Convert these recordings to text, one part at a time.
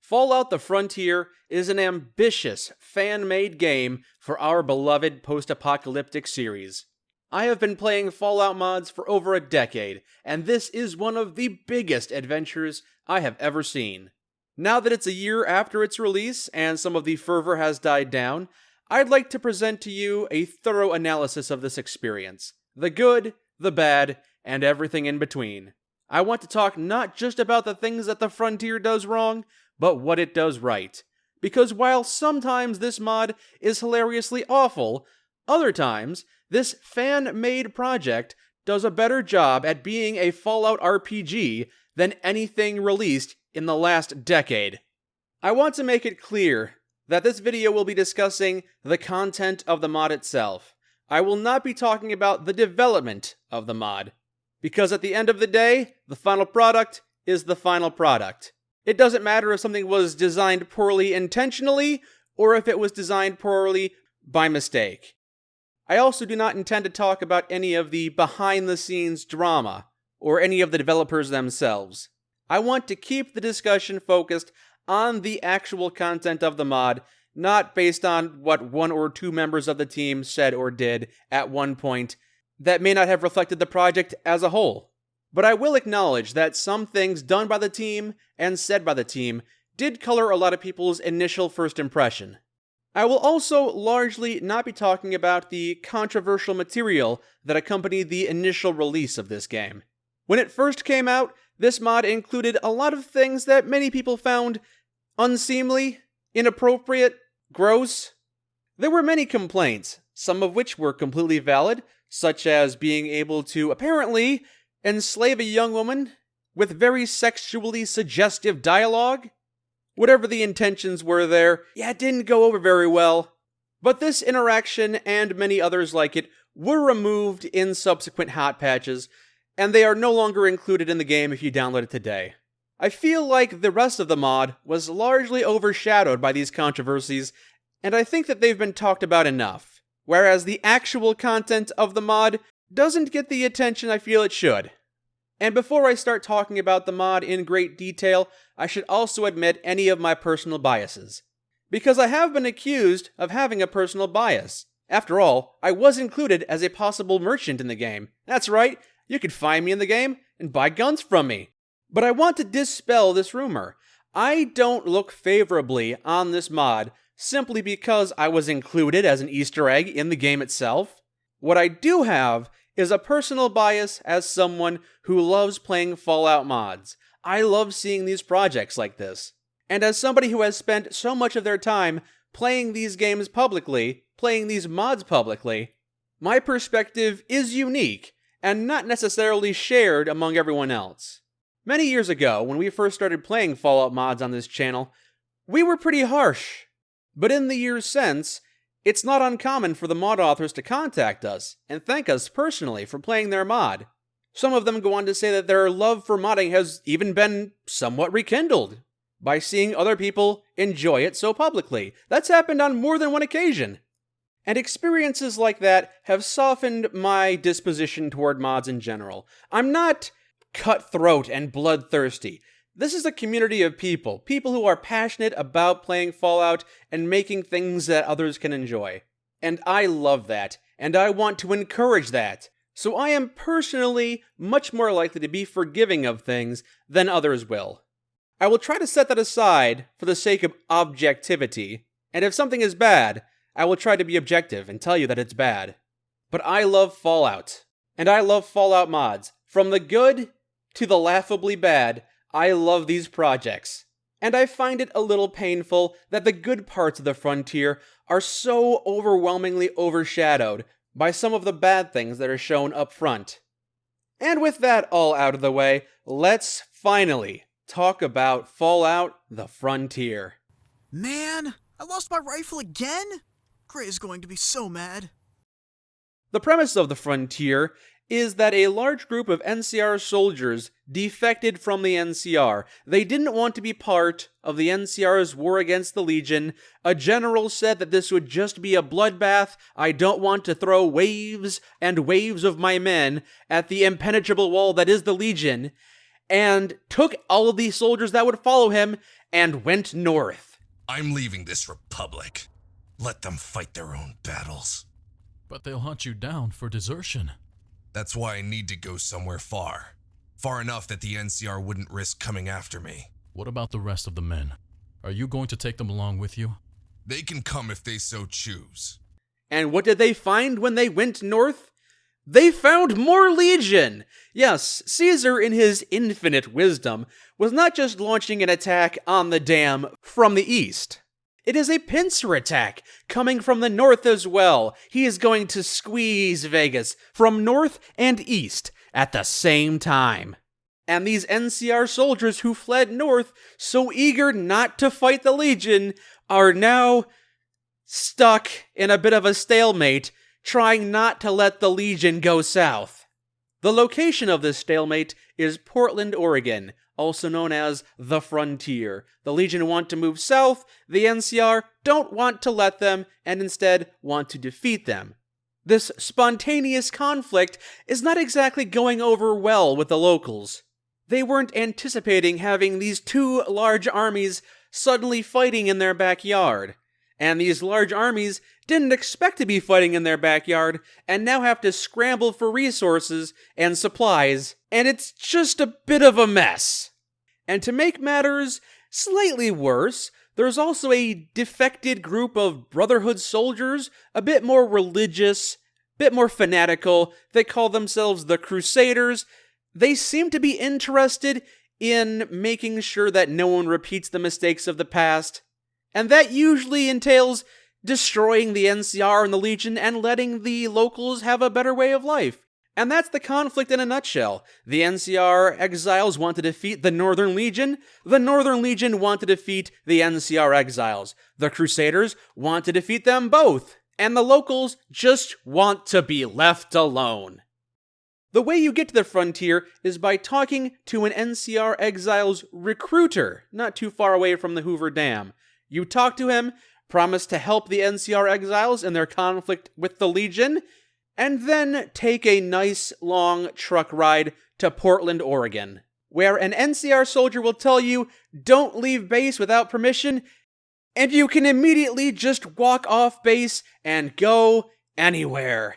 Fallout: The Frontier is an ambitious, fan-made game for our beloved post-apocalyptic series. I have been playing Fallout mods for over a decade, and this is one of the biggest adventures I have ever seen. Now that it's a year after its release and some of the fervor has died down, I'd like to present to you a thorough analysis of this experience. The good, the bad, and everything in between. I want to talk not just about the things that the Frontier does wrong, but what it does right. Because while sometimes this mod is hilariously awful, other times, this fan-made project does a better job at being a Fallout RPG than anything released in the last decade. I want to make it clear that this video will be discussing the content of the mod itself. I will not be talking about the development of the mod, because at the end of the day, the final product is the final product. It doesn't matter if something was designed poorly intentionally, or if it was designed poorly by mistake. I also do not intend to talk about any of the behind-the-scenes drama, or any of the developers themselves. I want to keep the discussion focused on the actual content of the mod, not based on what one or two members of the team said or did at one point that may not have reflected the project as a whole. But I will acknowledge that some things done by the team and said by the team did color a lot of people's initial first impression. I will also largely not be talking about the controversial material that accompanied the initial release of this game. When it first came out, this mod included a lot of things that many people found unseemly, inappropriate, gross. There were many complaints, some of which were completely valid, such as being able to, apparently, enslave a young woman with very sexually suggestive dialogue. Whatever the intentions were there, it didn't go over very well. But this interaction, and many others like it, were removed in subsequent hot patches, and they are no longer included in the game if you download it today. I feel like the rest of the mod was largely overshadowed by these controversies, and I think that they've been talked about enough, whereas the actual content of the mod doesn't get the attention I feel it should. And before I start talking about the mod in great detail, I should also admit any of my personal biases. Because I have been accused of having a personal bias. After all, I was included as a possible merchant in the game. That's right, you could find me in the game and buy guns from me. But I want to dispel this rumor. I don't look favorably on this mod simply because I was included as an Easter egg in the game itself. What I do have is a personal bias as someone who loves playing Fallout mods. I love seeing these projects like this. And as somebody who has spent so much of their time playing these games publicly, playing these mods publicly, my perspective is unique and not necessarily shared among everyone else. Many years ago, when we first started playing Fallout mods on this channel, we were pretty harsh. But in the years since, it's not uncommon for the mod authors to contact us and thank us personally for playing their mod. Some of them go on to say that their love for modding has even been somewhat rekindled by seeing other people enjoy it so publicly. That's happened on more than one occasion. And experiences like that have softened my disposition toward mods in general. I'm not cutthroat and bloodthirsty. This is a community of people who are passionate about playing Fallout and making things that others can enjoy. And I love that, and I want to encourage that. So I am personally much more likely to be forgiving of things than others will. I will try to set that aside for the sake of objectivity, and if something is bad, I will try to be objective and tell you that it's bad. But I love Fallout, and I love Fallout mods. From the good to the laughably bad, I love these projects. And I find it a little painful that the good parts of the Frontier are so overwhelmingly overshadowed by some of the bad things that are shown up front. And with that all out of the way, let's finally talk about Fallout: The Frontier. Man, I lost my rifle again? Gray is going to be so mad. The premise of The Frontier is that a large group of NCR soldiers defected from the NCR. They didn't want to be part of the NCR's war against the Legion. A general said that this would just be a bloodbath. I don't want to throw waves and waves of my men at the impenetrable wall that is the Legion. and took all of these soldiers that would follow him and went north. I'm leaving this republic. Let them fight their own battles. But they'll hunt you down for desertion. That's why I need to go somewhere far. Far enough that the NCR wouldn't risk coming after me. What about the rest of the men? Are you going to take them along with you? They can come if they so choose. And what did they find when they went north? They found more legion! Yes, Caesar, in his infinite wisdom, was not just launching an attack on the dam from the east. It is a pincer attack coming from the north as well. He is going to squeeze Vegas from north and east at the same time. And these NCR soldiers who fled north, so eager not to fight the Legion, are now stuck in a bit of a stalemate, trying not to let the Legion go south. The location of this stalemate is Portland, Oregon, also known as the Frontier. The Legion want to move south, the NCR don't want to let them, and instead want to defeat them. This spontaneous conflict is not exactly going over well with the locals. They weren't anticipating having these two large armies suddenly fighting in their backyard. And these large armies didn't expect to be fighting in their backyard, and now have to scramble for resources and supplies, and it's just a bit of a mess. And to make matters slightly worse, there's also a defected group of Brotherhood soldiers, a bit more religious, a bit more fanatical. They call themselves the Crusaders. They seem to be interested in making sure that no one repeats the mistakes of the past. And that usually entails destroying the NCR and the Legion and letting the locals have a better way of life. And that's the conflict in a nutshell. The NCR Exiles want to defeat the Northern Legion. The Northern Legion want to defeat the NCR Exiles. The Crusaders want to defeat them both. And the locals just want to be left alone. The way you get to the Frontier is by talking to an NCR Exiles recruiter, not too far away from the Hoover Dam. You talk to him, promise to help the NCR Exiles in their conflict with the Legion, and then take a nice long truck ride to Portland, Oregon, where an NCR soldier will tell you, don't leave base without permission, and you can immediately just walk off base and go anywhere.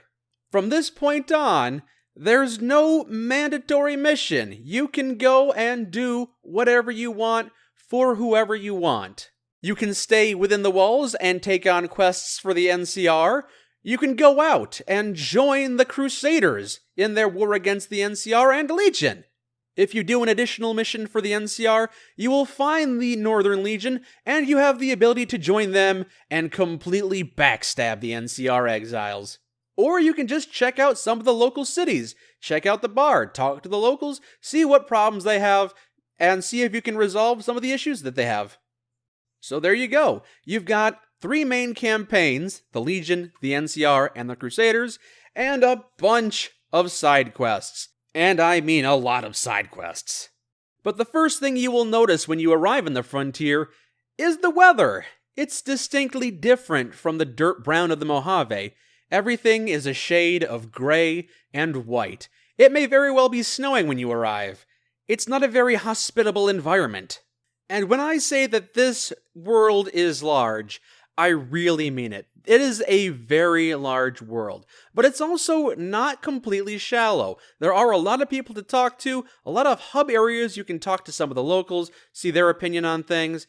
From this point on, there's no mandatory mission. You can go and do whatever you want for whoever you want. You can stay within the walls and take on quests for the NCR. You can go out and join the Crusaders in their war against the NCR and Legion. If you do an additional mission for the NCR, you will find the Northern Legion, and you have the ability to join them and completely backstab the NCR Exiles. Or you can just check out some of the local cities, check out the bar, talk to the locals, see what problems they have, and see if you can resolve some of the issues that they have. So there you go. You've got 3 main campaigns, the Legion, the NCR, and the Crusaders, and a bunch of side quests. And I mean a lot of side quests. But the first thing you will notice when you arrive in the Frontier is the weather. It's distinctly different from the dirt brown of the Mojave. Everything is a shade of gray and white. It may very well be snowing when you arrive. It's not a very hospitable environment. And when I say that this world is large, I really mean it. It is a very large world, but it's also not completely shallow. There are a lot of people to talk to, a lot of hub areas you can talk to some of the locals, see their opinion on things,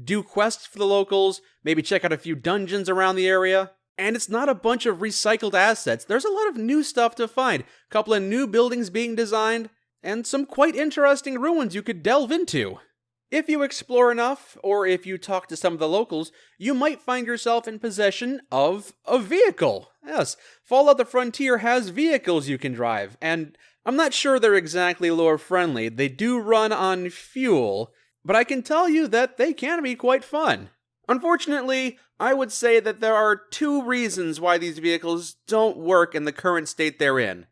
do quests for the locals, maybe check out a few dungeons around the area. And it's not a bunch of recycled assets. There's a lot of new stuff to find, a couple of new buildings being designed, and some quite interesting ruins you could delve into. If you explore enough, or if you talk to some of the locals, you might find yourself in possession of a vehicle. Yes, Fallout the Frontier has vehicles you can drive, and I'm not sure they're exactly lore-friendly. They do run on fuel, but I can tell you that they can be quite fun. Unfortunately, I would say that there are 2 reasons why these vehicles don't work in the current state they're in.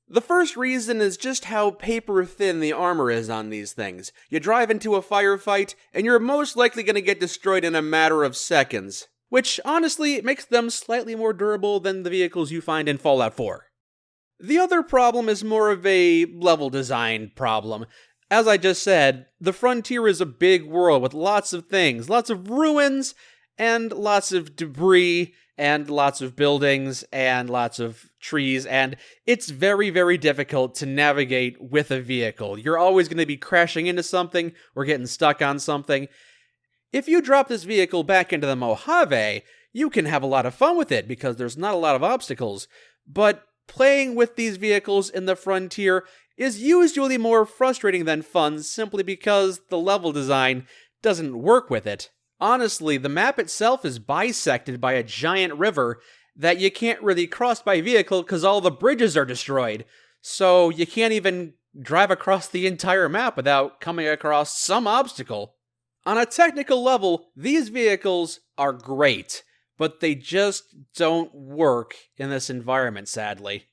The first reason is just how paper-thin the armor is on these things. You drive into a firefight, and you're most likely going to get destroyed in a matter of seconds, which honestly makes them slightly more durable than the vehicles you find in Fallout 4. The other problem is more of a level design problem. As I just said, the frontier is a big world with lots of things, lots of ruins, and lots of debris, and lots of buildings, and lots of trees, and it's very, very difficult to navigate with a vehicle. You're always going to be crashing into something or getting stuck on something. If you drop this vehicle back into the Mojave, you can have a lot of fun with it because there's not a lot of obstacles, but playing with these vehicles in the frontier is usually more frustrating than fun simply because the level design doesn't work with it. Honestly, the map itself is bisected by a giant river that you can't really cross by vehicle because all the bridges are destroyed, so you can't even drive across the entire map without coming across some obstacle. On a technical level, these vehicles are great, but they just don't work in this environment, sadly.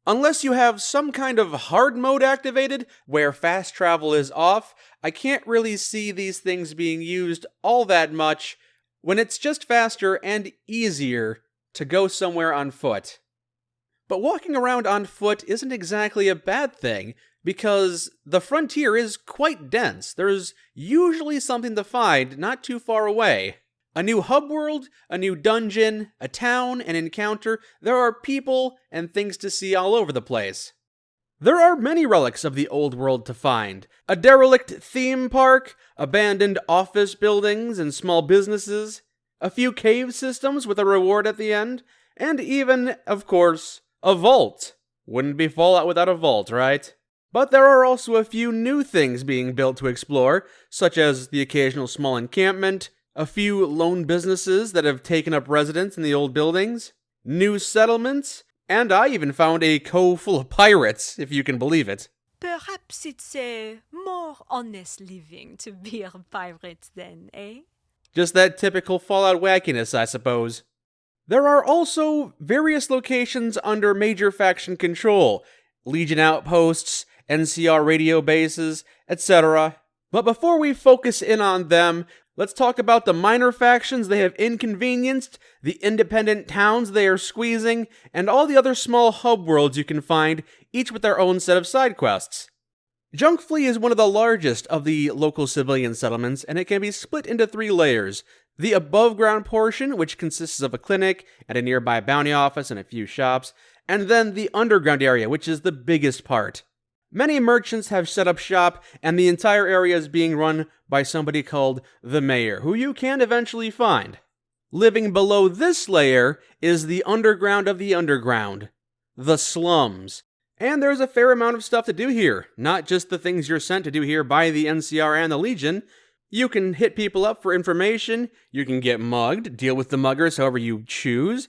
Unless you have some kind of hard mode activated, where fast travel is off, I can't really see these things being used all that much when it's just faster and easier to go somewhere on foot. But walking around on foot isn't exactly a bad thing, because the frontier is quite dense. There's usually something to find not too far away. A new hub world, a new dungeon, a town, an encounter. There are people and things to see all over the place. There are many relics of the old world to find. A derelict theme park, abandoned office buildings and small businesses, a few cave systems with a reward at the end, and even, of course, a vault. Wouldn't be Fallout without a vault, right? But there are also a few new things being built to explore, such as the occasional small encampment, a few lone businesses that have taken up residence in the old buildings, new settlements, and I even found a cove full of pirates, if you can believe it. Perhaps it's a more honest living to be a pirate then, eh? Just that typical Fallout wackiness, I suppose. There are also various locations under major faction control, Legion outposts, NCR radio bases, etc. But before we focus in on them, let's talk about the minor factions they have inconvenienced, the independent towns they are squeezing, and all the other small hub worlds you can find, each with their own set of side quests. Junkfleet is one of the largest of the local civilian settlements, and it can be split into 3 layers. The above-ground portion, which consists of a clinic and a nearby bounty office and a few shops, and then the underground area, which is the biggest part. Many merchants have set up shop, and the entire area is being run by somebody called the Mayor, who you can eventually find. Living below this layer is the underground of the underground, the slums. And there's a fair amount of stuff to do here, not just the things you're sent to do here by the NCR and the Legion. You can hit people up for information, you can get mugged, deal with the muggers however you choose,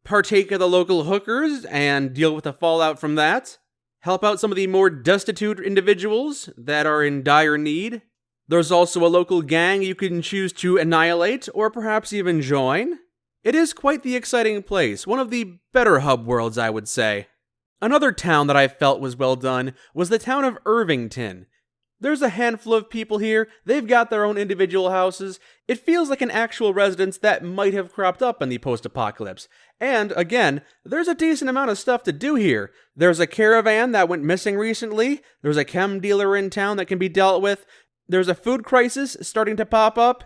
partake of the local hookers and deal with the fallout from that, help out some of the more destitute individuals that are in dire need. There's also a local gang you can choose to annihilate or perhaps even join. It is quite the exciting place, one of the better hub worlds, I would say. Another town that I felt was well done was the town of Irvington. There's a handful of people here, they've got their own individual houses. It feels like an actual residence that might have cropped up in the post-apocalypse. And, again, there's a decent amount of stuff to do here. There's a caravan that went missing recently, there's a chem dealer in town that can be dealt with, there's a food crisis starting to pop up,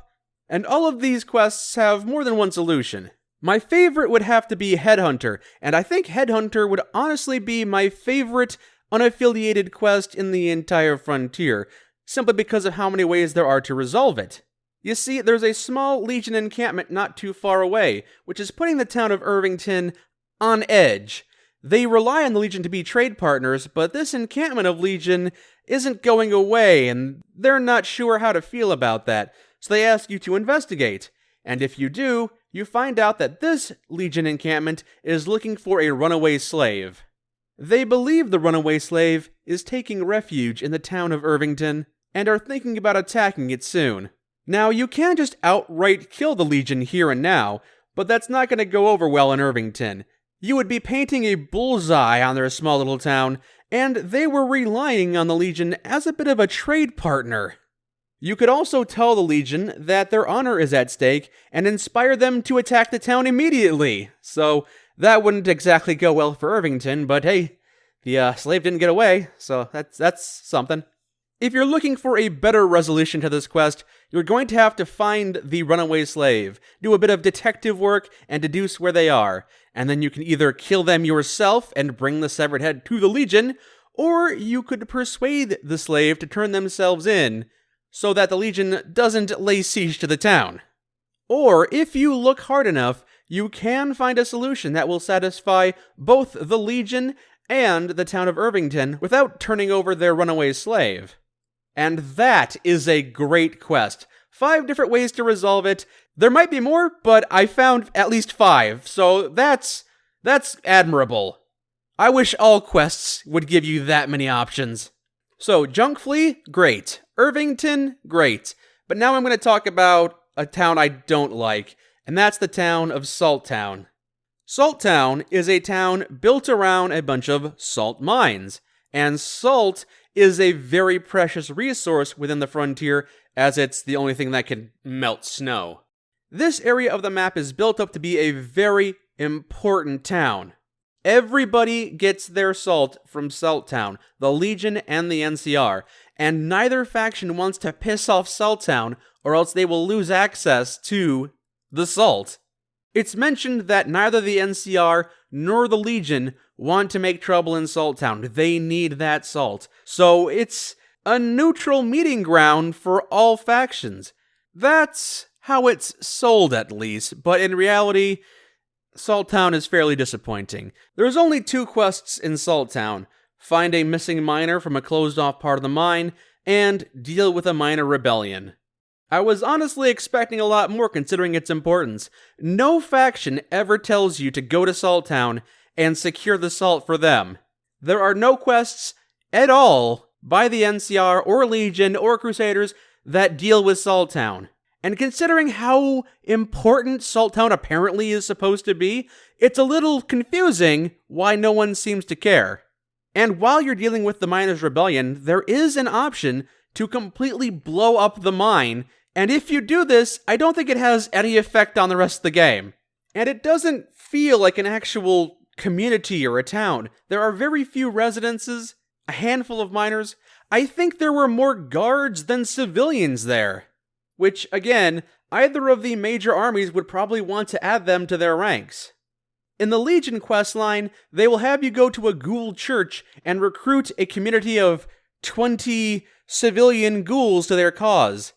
and all of these quests have more than one solution. My favorite would have to be Headhunter, and I think Headhunter would honestly be my favorite unaffiliated quest in the entire frontier, simply because of how many ways there are to resolve it. You see, there's a small Legion encampment not too far away, which is putting the town of Irvington on edge. They rely on the Legion to be trade partners, but this encampment of Legion isn't going away, and they're not sure how to feel about that, so they ask you to investigate. And if you do, you find out that this Legion encampment is looking for a runaway slave. They believe the runaway slave is taking refuge in the town of Irvington, and are thinking about attacking it soon. Now, you can just outright kill the Legion here and now, but that's not going to go over well in Irvington. You would be painting a bullseye on their small little town, and they were relying on the Legion as a bit of a trade partner. You could also tell the Legion that their honor is at stake and inspire them to attack the town immediately. So that wouldn't exactly go well for Irvington, but hey, the slave didn't get away, so that's something. If you're looking for a better resolution to this quest, you're going to have to find the runaway slave, do a bit of detective work, and deduce where they are, and then you can either kill them yourself and bring the severed head to the Legion, or you could persuade the slave to turn themselves in, so that the Legion doesn't lay siege to the town. Or, if you look hard enough, you can find a solution that will satisfy both the Legion and the town of Irvington without turning over their runaway slave. And that is a great quest. 5 different ways to resolve it. There might be more, but I found at least 5, so that's admirable. I wish all quests would give you that many options. So, Junk Flea, great. Irvington, great. But now I'm going to talk about a town I don't like, and that's the town of Salt Town. Salt Town is a town built around a bunch of salt mines, and salt is a very precious resource within the frontier, as it's the only thing that can melt snow. This area of the map is built up to be a very important town. Everybody gets their salt from Salt Town, the Legion and the NCR, and neither faction wants to piss off Salt Town, or else they will lose access to the salt. It's mentioned that neither the NCR nor the Legion want to make trouble in Salt Town. They need that salt. So it's a neutral meeting ground for all factions. That's how it's sold, at least, but in reality, Salt Town is fairly disappointing. There's only 2 quests in Salt Town: find a missing miner from a closed-off part of the mine, and deal with a miner rebellion. I was honestly expecting a lot more considering its importance. No faction ever tells you to go to Salt Town and secure the salt for them. There are no quests at all by the NCR or Legion or Crusaders that deal with Salt Town. And considering how important Salt Town apparently is supposed to be, it's a little confusing why no one seems to care. And while you're dealing with the Miners' Rebellion, there is an option to completely blow up the mine, and if you do this, I don't think it has any effect on the rest of the game. And it doesn't feel like an actual community or a town. There are very few residences, a handful of miners. I think there were more guards than civilians there. Which, again, either of the major armies would probably want to add them to their ranks. In the Legion questline, they will have you go to a ghoul church and recruit a community of 20 civilian ghouls to their cause.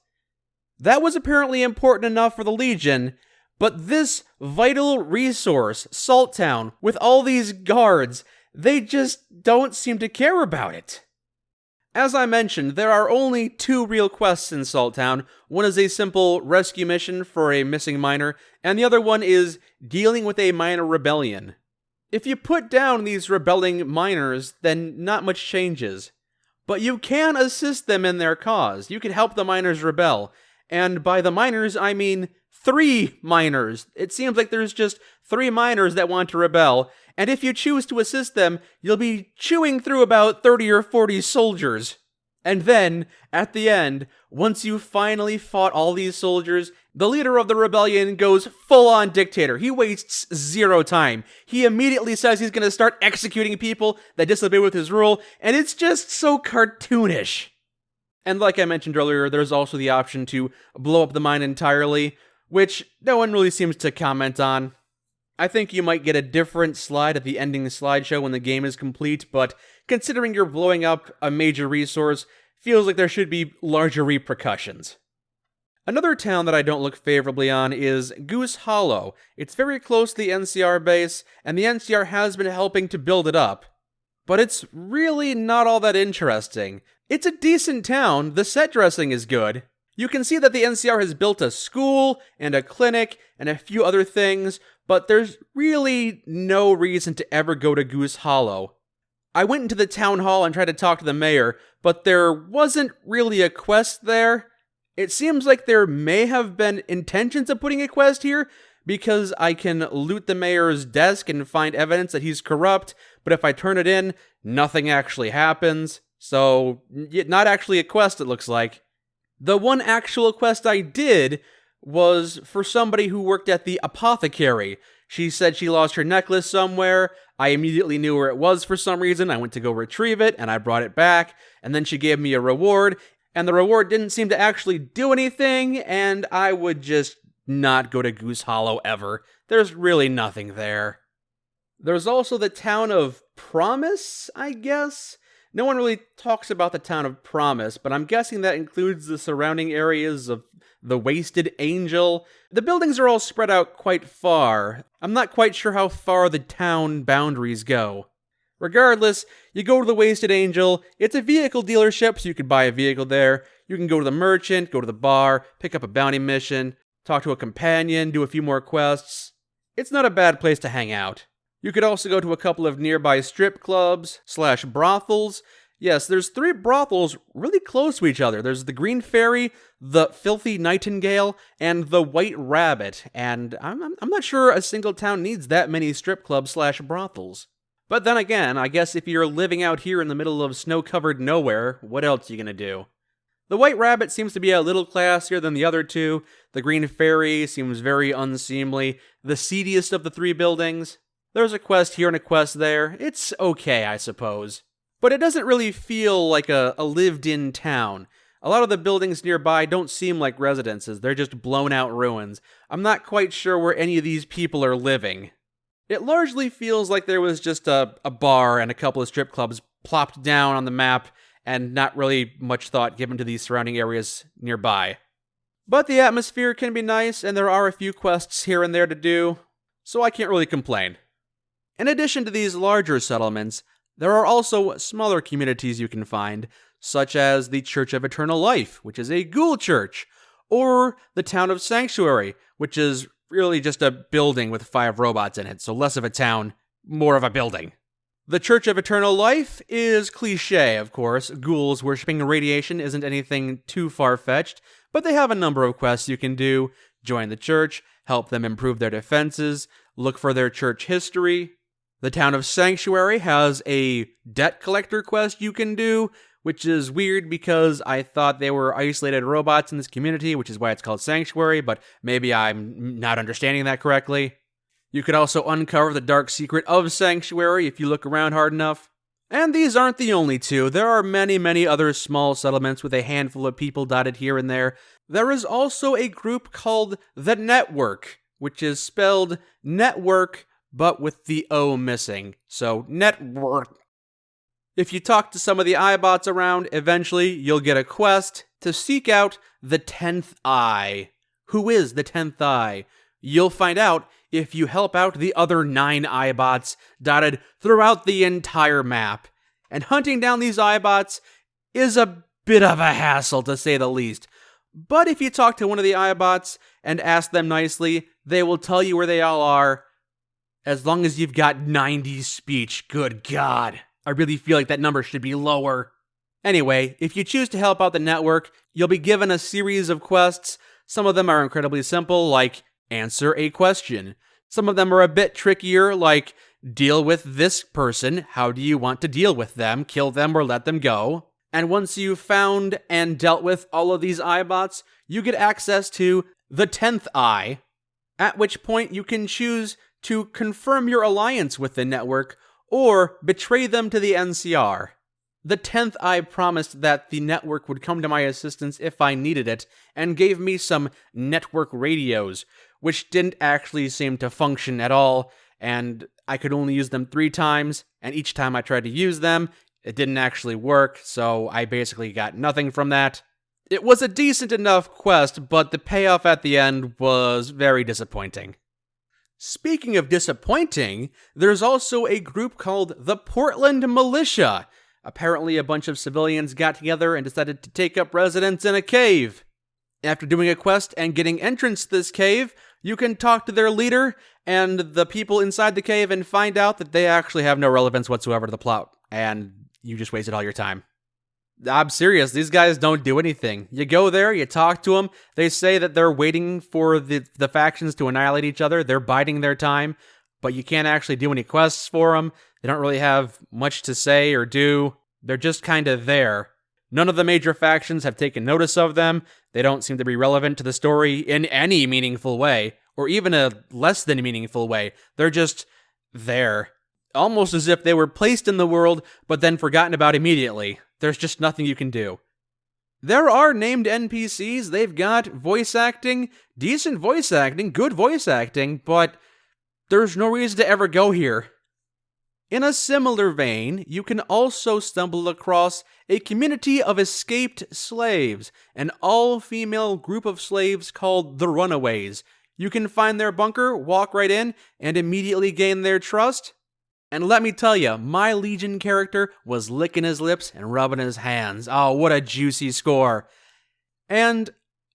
That was apparently important enough for the Legion, but this vital resource, Salt Town, with all these guards, they just don't seem to care about it. As I mentioned, there are only 2 real quests in Salt Town. One is a simple rescue mission for a missing miner, and the other one is dealing with a miner rebellion. If you put down these rebelling miners, then not much changes. But you can assist them in their cause. You can help the miners rebel. And by the miners, I mean 3 miners. It seems like there's just 3 miners that want to rebel, and if you choose to assist them, you'll be chewing through about 30 or 40 soldiers. And then, at the end, once you've finally fought all these soldiers, the leader of the rebellion goes full-on dictator. He wastes 0 time. He immediately says he's going to start executing people that disobey with his rule, and it's just so cartoonish. And like I mentioned earlier, there's also the option to blow up the mine entirely, which no one really seems to comment on. I think you might get a different slide at the ending slideshow when the game is complete, but considering you're blowing up a major resource, feels like there should be larger repercussions. Another town that I don't look favorably on is Goose Hollow. It's very close to the NCR base, and the NCR has been helping to build it up. But it's really not all that interesting. It's a decent town, the set dressing is good. You can see that the NCR has built a school and a clinic and a few other things, but there's really no reason to ever go to Goose Hollow. I went into the town hall and tried to talk to the mayor, but there wasn't really a quest there. It seems like there may have been intentions of putting a quest here, because I can loot the mayor's desk and find evidence that he's corrupt, but if I turn it in, nothing actually happens. So, not actually a quest, it looks like. The one actual quest I did was for somebody who worked at the apothecary. She said she lost her necklace somewhere. I immediately knew where it was for some reason. I went to go retrieve it, and I brought it back, and then she gave me a reward, and the reward didn't seem to actually do anything, and I would just not go to Goose Hollow ever. There's really nothing there. There's also the town of Promise, I guess? No one really talks about the town of Promise, but I'm guessing that includes the surrounding areas of the Wasted Angel. The buildings are all spread out quite far. I'm not quite sure how far the town boundaries go. Regardless, you go to the Wasted Angel. It's a vehicle dealership, so you could buy a vehicle there. You can go to the merchant, go to the bar, pick up a bounty mission, talk to a companion, do a few more quests. It's not a bad place to hang out. You could also go to a couple of nearby strip clubs / brothels. Yes, there's 3 brothels really close to each other. There's the Green Fairy, the Filthy Nightingale, and the White Rabbit. And I'm not sure a single town needs that many strip clubs / brothels. But then again, I guess if you're living out here in the middle of snow-covered nowhere, what else are you gonna do? The White Rabbit seems to be a little classier than the other 2. The Green Fairy seems very unseemly. The seediest of the 3 buildings. There's a quest here and a quest there. It's okay, I suppose. But it doesn't really feel like a lived-in town. A lot of the buildings nearby don't seem like residences. They're just blown-out ruins. I'm not quite sure where any of these people are living. It largely feels like there was just a bar and a couple of strip clubs plopped down on the map and not really much thought given to these surrounding areas nearby. But the atmosphere can be nice, and there are a few quests here and there to do, so I can't really complain. In addition to these larger settlements, there are also smaller communities you can find, such as the Church of Eternal Life, which is a ghoul church, or the Town of Sanctuary, which is really just a building with 5 robots in it, so less of a town, more of a building. The Church of Eternal Life is cliché, of course. Ghouls worshipping radiation isn't anything too far-fetched, but they have a number of quests you can do. Join the church, help them improve their defenses, look for their church history. The Town of Sanctuary has a debt collector quest you can do, which is weird because I thought they were isolated robots in this community, which is why it's called Sanctuary, but maybe I'm not understanding that correctly. You could also uncover the dark secret of Sanctuary if you look around hard enough. And these aren't the only 2. There are many, many other small settlements with a handful of people dotted here and there. There is also a group called The Network, which is spelled network, but with the O missing. So, network. If you talk to some of the iBots around, eventually you'll get a quest to seek out the 10th Eye. Who is the 10th Eye? You'll find out if you help out the other 9 iBots dotted throughout the entire map. And hunting down these iBots is a bit of a hassle, to say the least. But if you talk to one of the iBots and ask them nicely, they will tell you where they all are, as long as you've got 90 speech. Good God. I really feel like that number should be lower. Anyway, if you choose to help out the network, you'll be given a series of quests. Some of them are incredibly simple, like answer a question. Some of them are a bit trickier, like deal with this person. How do you want to deal with them? Kill them or let them go? And once you've found and dealt with all of these iBots, you get access to the 10th Eye, at which point you can choose to confirm your alliance with the network or betray them to the NCR. The 10th Eye promised that the network would come to my assistance if I needed it, and gave me some network radios, which didn't actually seem to function at all, and I could only use them 3 times, and each time I tried to use them, it didn't actually work, so I basically got nothing from that. It was a decent enough quest, but the payoff at the end was very disappointing. Speaking of disappointing, there's also a group called the Portland Militia. Apparently a bunch of civilians got together and decided to take up residence in a cave. After doing a quest and getting entrance to this cave, you can talk to their leader and the people inside the cave and find out that they actually have no relevance whatsoever to the plot, and you just wasted all your time. I'm serious, these guys don't do anything. You go there, you talk to them, they say that they're waiting for the factions to annihilate each other, they're biding their time, but you can't actually do any quests for them. They don't really have much to say or do. They're just kind of there. None of the major factions have taken notice of them. They don't seem to be relevant to the story in any meaningful way. or even a less than meaningful way. They're just there. Almost as if they were placed in the world, but then forgotten about immediately. There's just nothing you can do. There are named NPCs, they've got voice acting, decent voice acting, good voice acting, but there's no reason to ever go here. In a similar vein, you can also stumble across a community of escaped slaves, an all-female group of slaves called the Runaways. You can find their bunker, walk right in, and immediately gain their trust. And let me tell you, my Legion character was licking his lips and rubbing his hands. Oh, what a juicy score. And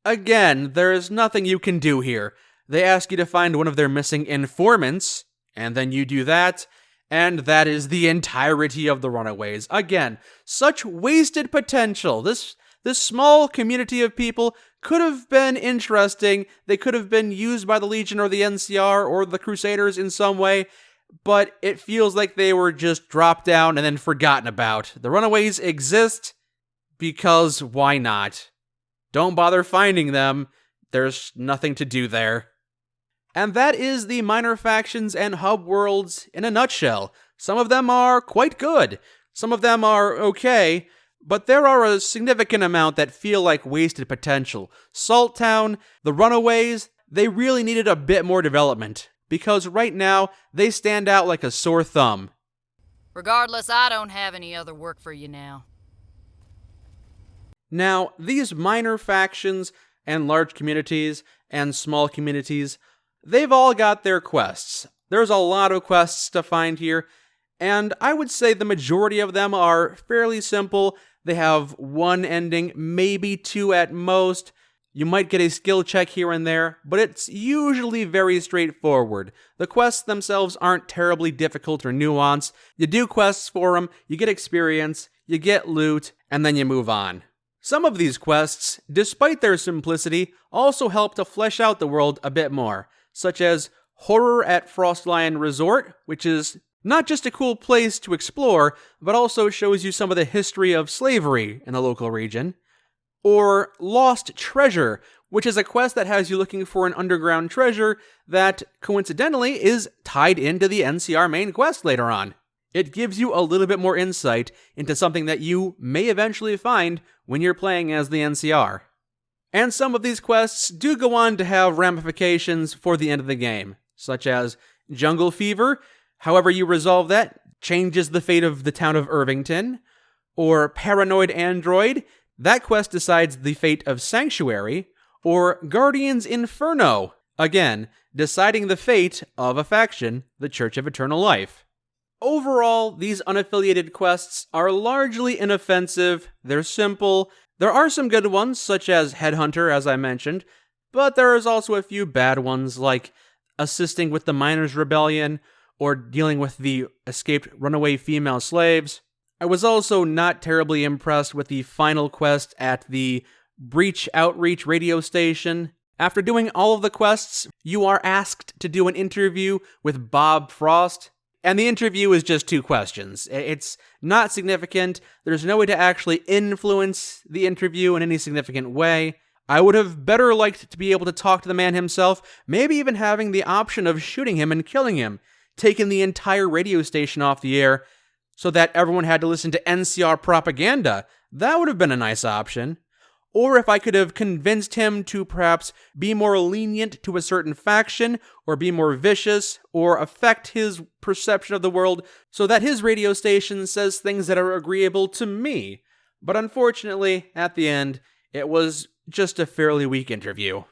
again, there's nothing you can do here. They ask you to find one of their missing informants, and then you do that, and that is the entirety of the Runaways. Again, such wasted potential. This small community of people could have been interesting. They could have been used by the Legion or the NCR or the Crusaders in some way, but it feels like they were just dropped down and then forgotten about. The Runaways exist because why not? Don't bother finding them. There's nothing to do there. And that is the minor factions and hub worlds in a nutshell. Some of them are quite good. Some of them are okay, but there are a significant amount that feel like wasted potential. Salt Town, the Runaways, they really needed a bit more development, because right now, they stand out like a sore thumb. Regardless, I don't have any other work for you now. Now, these minor factions and large communities and small communities, they've all got their quests. There's a lot of quests to find here, and I would say the majority of them are fairly simple. They have one ending, maybe two at most. You might get a skill check here and there, but it's usually very straightforward. The quests themselves aren't terribly difficult or nuanced. You do quests for them, you get experience, you get loot, and then you move on. Some of these quests, despite their simplicity, also help to flesh out the world a bit more, such as Horror at Frostlion Resort, which is not just a cool place to explore, but also shows you some of the history of slavery in the local region. Or Lost Treasure, which is a quest that has you looking for an underground treasure that, coincidentally, is tied into the NCR main quest later on. It gives you a little bit more insight into something that you may eventually find when you're playing as the NCR. And some of these quests do go on to have ramifications for the end of the game, such as Jungle Fever. However you resolve that changes the fate of the town of Irvington. Or Paranoid Android. That quest decides the fate of Sanctuary. Or Guardian's Inferno. Again, deciding the fate of a faction, the Church of Eternal Life. Overall, these unaffiliated quests are largely inoffensive, they're simple. There are some good ones, such as Headhunter, as I mentioned, but there is also a few bad ones, like assisting with the Miners' Rebellion, or dealing with the escaped runaway female slaves. I was also not terribly impressed with the final quest at the Breach Outreach radio station. After doing all of the quests, you are asked to do an interview with Bob Frost. And the interview is just 2 questions. It's not significant. There's no way to actually influence the interview in any significant way. I would have better liked to be able to talk to the man himself, maybe even having the option of shooting him and killing him, taking the entire radio station off the air so that everyone had to listen to NCR propaganda. That would have been a nice option. Or if I could have convinced him to perhaps be more lenient to a certain faction, or be more vicious, or affect his perception of the world so that his radio station says things that are agreeable to me. But unfortunately, at the end, it was just a fairly weak interview.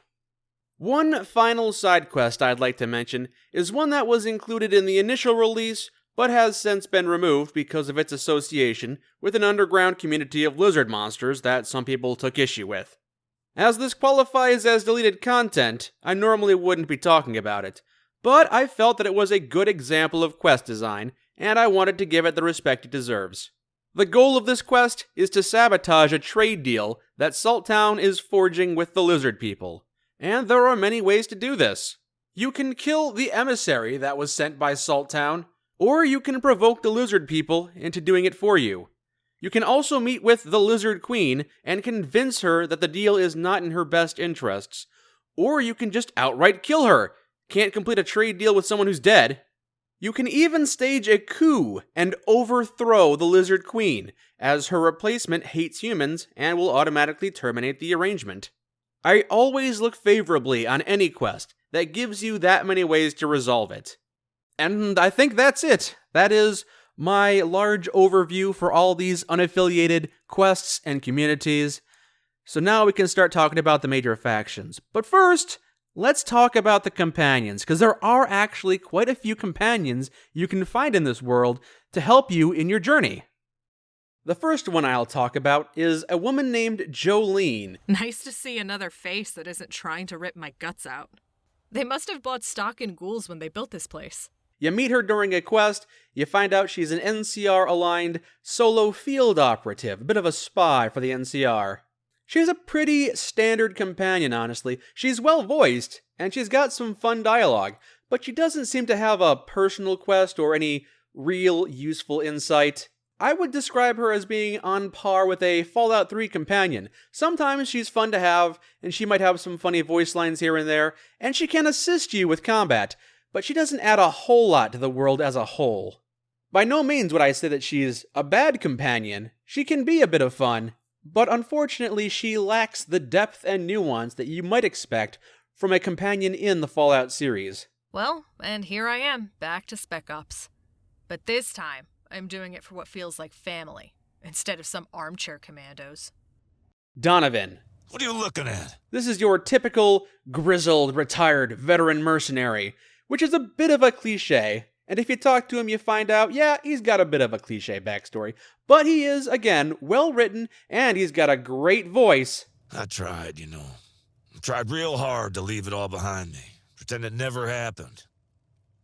One final side quest I'd like to mention is one that was included in the initial release, but has since been removed because of its association with an underground community of lizard monsters that some people took issue with. As this qualifies as deleted content, I normally wouldn't be talking about it, but I felt that it was a good example of quest design, and I wanted to give it the respect it deserves. The goal of this quest is to sabotage a trade deal that Salt Town is forging with the lizard people, and there are many ways to do this. You can kill the emissary that was sent by Salt Town, or you can provoke the lizard people into doing it for you. You can also meet with the Lizard Queen and convince her that the deal is not in her best interests. Or you can just outright kill her. Can't complete a trade deal with someone who's dead. You can even stage a coup and overthrow the Lizard Queen, as her replacement hates humans and will automatically terminate the arrangement. I always look favorably on any quest that gives you that many ways to resolve it. And I think that's it. That is my large overview for all these unaffiliated quests and communities. So now we can start talking about the major factions. But first, let's talk about the companions, because there are actually quite a few companions you can find in this world to help you in your journey. The first one I'll talk about is a woman named Jolene. Nice to see another face that isn't trying to rip my guts out. They must have bought stock in ghouls when they built this place. You meet her during a quest, you find out she's an NCR-aligned solo field operative, a bit of a spy for the NCR. She's a pretty standard companion, honestly. She's well-voiced, and she's got some fun dialogue, but she doesn't seem to have a personal quest or any real useful insight. I would describe her as being on par with a Fallout 3 companion. Sometimes she's fun to have, and she might have some funny voice lines here and there, and she can assist you with combat, but she doesn't add a whole lot to the world as a whole. By no means would I say that she's a bad companion. She can be a bit of fun, but unfortunately she lacks the depth and nuance that you might expect from a companion in the Fallout series. Well, and here I am, back to Spec Ops. But this time, I'm doing it for what feels like family, instead of some armchair commandos. Donovan. What are you looking at? This is your typical grizzled, retired, veteran mercenary, which is a bit of a cliche, and if you talk to him you find out, yeah, he's got a bit of a cliche backstory, but he is, again, well-written, and he's got a great voice. I tried, I tried real hard to leave it all behind me, pretend it never happened.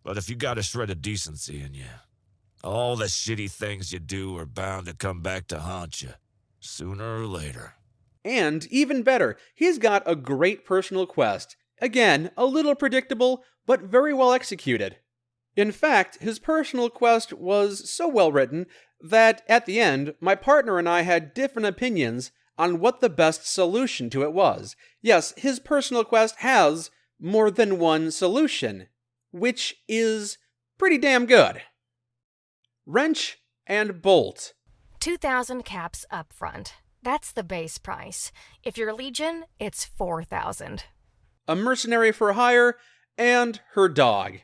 But if you got a shred of decency in you, all the shitty things you do are bound to come back to haunt you, sooner or later. And, even better, he's got a great personal quest. Again, a little predictable, but very well executed. In fact, his personal quest was so well written that, at the end, my partner and I had different opinions on what the best solution to it was. Yes, his personal quest has more than one solution, which is pretty damn good. Wrench and Bolt. 2,000 caps up front. That's the base price. If you're Legion, it's 4,000. A mercenary for hire, and her dog.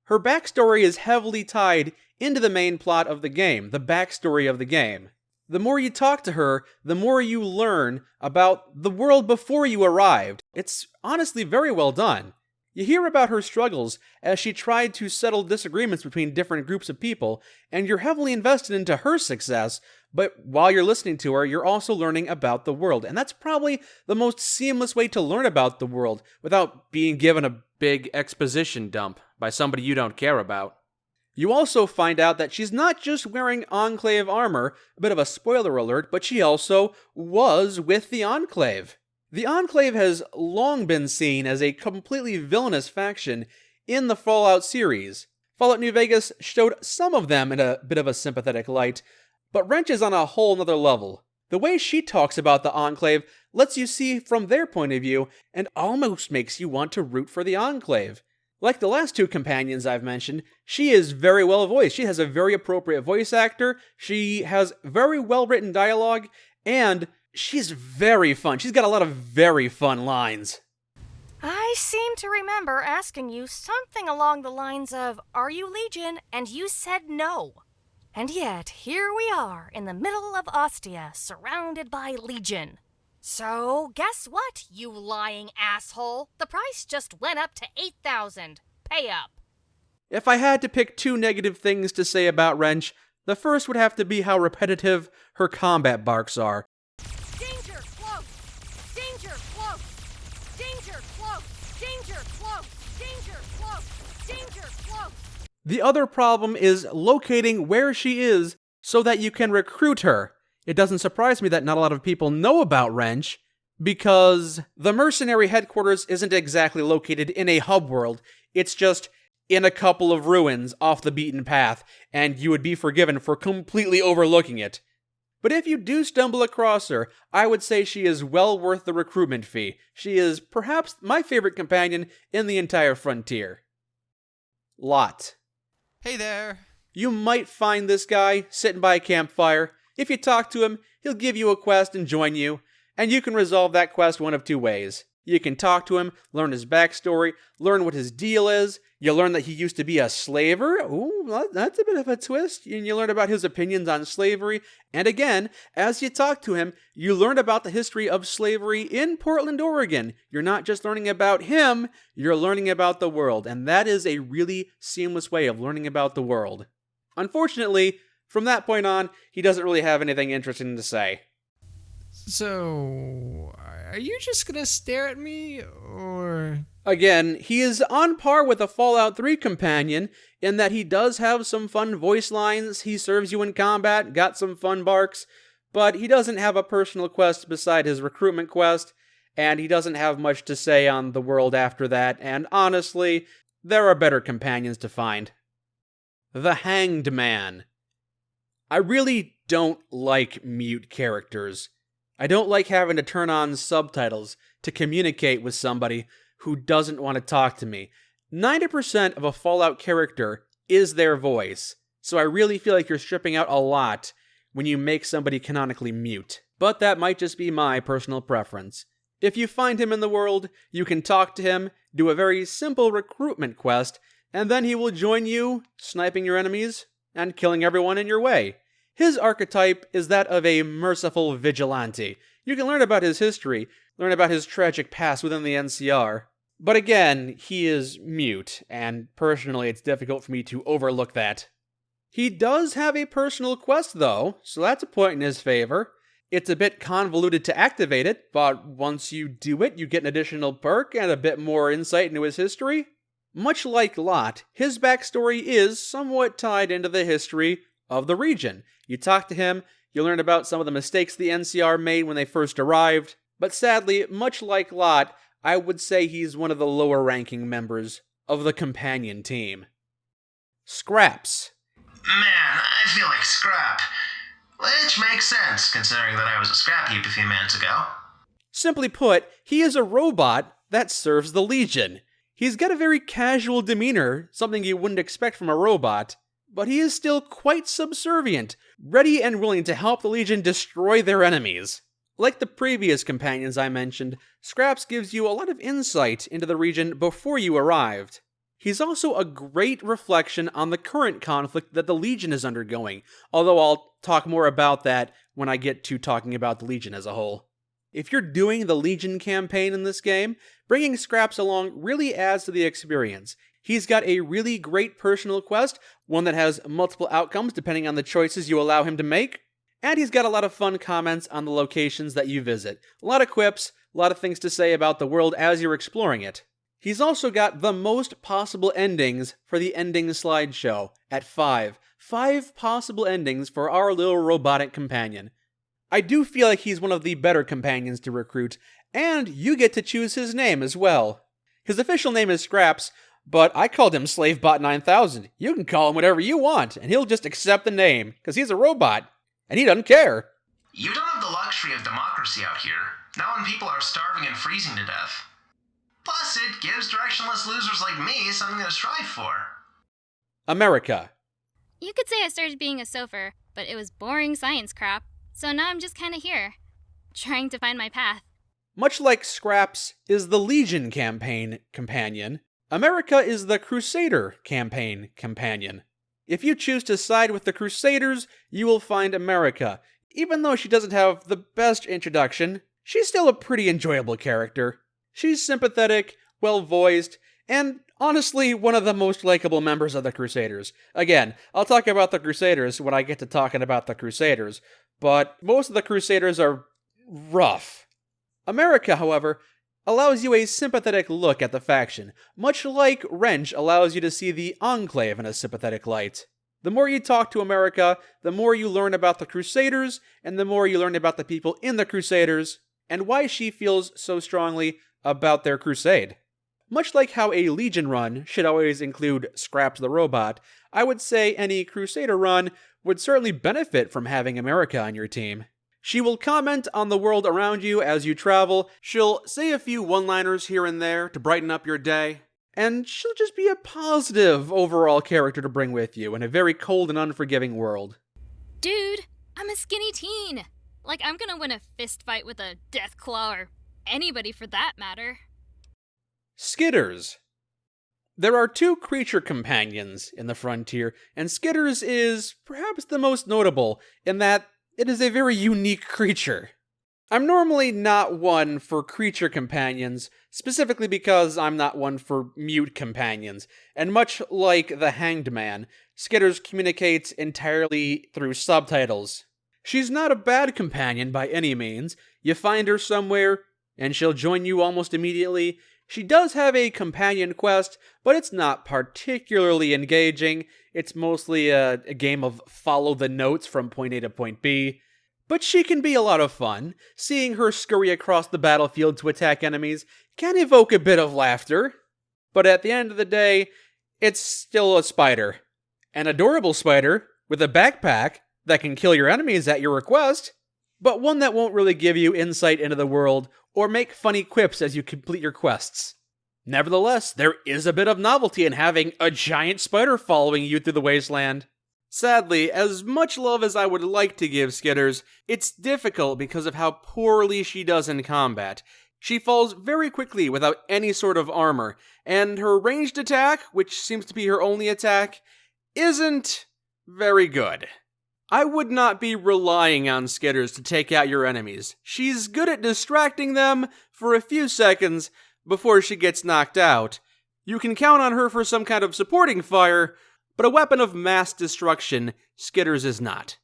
Her backstory is heavily tied into the main plot of the game, the backstory of the game. The more you talk to her, the more you learn about the world before you arrived. It's honestly very well done. You hear about her struggles as she tried to settle disagreements between different groups of people, and you're heavily invested into her success, but while you're listening to her, you're also learning about the world. And that's probably the most seamless way to learn about the world without being given a big exposition dump by somebody you don't care about. You also find out that she's not just wearing Enclave armor, a bit of a spoiler alert, but she also was with the Enclave. The Enclave has long been seen as a completely villainous faction in the Fallout series. Fallout New Vegas showed some of them in a bit of a sympathetic light, but Wrench is on a whole nother level. The way she talks about the Enclave lets you see from their point of view and almost makes you want to root for the Enclave. Like the last two companions I've mentioned, she is very well voiced. She has a very appropriate voice actor, she has very well written dialogue, and she's very fun. She's got a lot of very fun lines. I seem to remember asking you something along the lines of, "Are you Legion?" and you said no. And yet, here we are in the middle of Ostia, surrounded by Legion. So, guess what, you lying asshole? The price just went up to 8,000. Pay up. If I had to pick two negative things to say about Wrench, the first would have to be how repetitive her combat barks are. Danger close! Danger close! Danger close! Danger close! Danger close! Danger close! The other problem is locating where she is so that you can recruit her. It doesn't surprise me that not a lot of people know about Wrench, because the mercenary headquarters isn't exactly located in a hub world. It's just in a couple of ruins off the beaten path, and you would be forgiven for completely overlooking it. But if you do stumble across her, I would say she is well worth the recruitment fee. She is perhaps my favorite companion in the entire frontier. Lot. Hey there. You might find this guy sitting by a campfire. If you talk to him, he'll give you a quest and join you, and you can resolve that quest one of two ways. You can talk to him, learn his backstory, learn what his deal is. You learn that he used to be a slaver. Ooh, that's a bit of a twist. And you learn about his opinions on slavery. And again, as you talk to him, you learn about the history of slavery in Portland, Oregon. You're not just learning about him, you're learning about the world. And that is a really seamless way of learning about the world. Unfortunately, from that point on, he doesn't really have anything interesting to say. So, are you just gonna stare at me, or...? Again, he is on par with a Fallout 3 companion in that he does have some fun voice lines, he serves you in combat, got some fun barks, but he doesn't have a personal quest beside his recruitment quest, and he doesn't have much to say on the world after that, and honestly, there are better companions to find. The Hanged Man. I really don't like mute characters. I don't like having to turn on subtitles to communicate with somebody who doesn't want to talk to me. 90% of a Fallout character is their voice, so I really feel like you're stripping out a lot when you make somebody canonically mute. But that might just be my personal preference. If you find him in the world, you can talk to him, do a very simple recruitment quest, and then he will join you, sniping your enemies and killing everyone in your way. His archetype is that of a merciful vigilante. You can learn about his history, learn about his tragic past within the NCR. But again, he is mute, and personally it's difficult for me to overlook that. He does have a personal quest though, so that's a point in his favor. It's a bit convoluted to activate it, but once you do it, you get an additional perk and a bit more insight into his history. Much like Lot, his backstory is somewhat tied into the history of the region. You talk to him, you learn about some of the mistakes the NCR made when they first arrived, but sadly, much like Lot, I would say he's one of the lower-ranking members of the companion team. Scraps. Man, I feel like scrap. Which makes sense, considering that I was a scrap heap a few minutes ago. Simply put, he is a robot that serves the Legion. He's got a very casual demeanor, something you wouldn't expect from a robot, but he is still quite subservient, ready and willing to help the Legion destroy their enemies. Like the previous companions I mentioned, Scraps gives you a lot of insight into the region before you arrived. He's also a great reflection on the current conflict that the Legion is undergoing, although I'll talk more about that when I get to talking about the Legion as a whole. If you're doing the Legion campaign in this game, bringing Scraps along really adds to the experience. He's got a really great personal quest, one that has multiple outcomes depending on the choices you allow him to make, and he's got a lot of fun comments on the locations that you visit. A lot of quips, a lot of things to say about the world as you're exploring it. He's also got the most possible endings for the ending slideshow at 5. 5 possible endings for our little robotic companion. I do feel like he's one of the better companions to recruit, and you get to choose his name as well. His official name is Scraps, but I called him Slavebot 9000. You can call him whatever you want, and he'll just accept the name, because he's a robot, and he doesn't care. You don't have the luxury of democracy out here, not when people are starving and freezing to death. Plus, it gives directionless losers like me something to strive for. America. You could say I started being a Sopher, but it was boring science crap, so now I'm just kinda here, trying to find my path. Much like Scraps is the Legion campaign companion, America is the Crusader campaign companion. If you choose to side with the Crusaders, you will find America. Even though she doesn't have the best introduction, she's still a pretty enjoyable character. She's sympathetic, well-voiced, and honestly one of the most likable members of the Crusaders. Again, I'll talk about the Crusaders when I get to talking about the Crusaders, but most of the Crusaders are rough. America, however, allows you a sympathetic look at the faction, much like Wrench allows you to see the Enclave in a sympathetic light. The more you talk to America, the more you learn about the Crusaders, and the more you learn about the people in the Crusaders, and why she feels so strongly about their crusade. Much like how a Legion run should always include Scraps the robot, I would say any Crusader run would certainly benefit from having America on your team. She will comment on the world around you as you travel, she'll say a few one-liners here and there to brighten up your day, and she'll just be a positive overall character to bring with you in a very cold and unforgiving world. Dude, I'm a skinny teen. Like, I'm gonna win a fist fight with a Deathclaw or anybody for that matter. Skitters. There are 2 creature companions in the Frontier, and Skitters is perhaps the most notable in that it is a very unique creature. I'm normally not one for creature companions, specifically because I'm not one for mute companions, and much like the Hanged Man, Skitters communicates entirely through subtitles. She's not a bad companion by any means. You find her somewhere, and she'll join you almost immediately. She does have a companion quest, but it's not particularly engaging. It's mostly a game of follow the notes from point A to point B. But she can be a lot of fun. Seeing her scurry across the battlefield to attack enemies can evoke a bit of laughter. But at the end of the day, it's still a spider. An adorable spider with a backpack that can kill your enemies at your request, but one that won't really give you insight into the world or make funny quips as you complete your quests. Nevertheless, there is a bit of novelty in having a giant spider following you through the wasteland. Sadly, as much love as I would like to give Skitters, it's difficult because of how poorly she does in combat. She falls very quickly without any sort of armor, and her ranged attack, which seems to be her only attack, isn't very good. I would not be relying on Skitters to take out your enemies. She's good at distracting them for a few seconds before she gets knocked out. You can count on her for some kind of supporting fire, but a weapon of mass destruction, Skitters is not.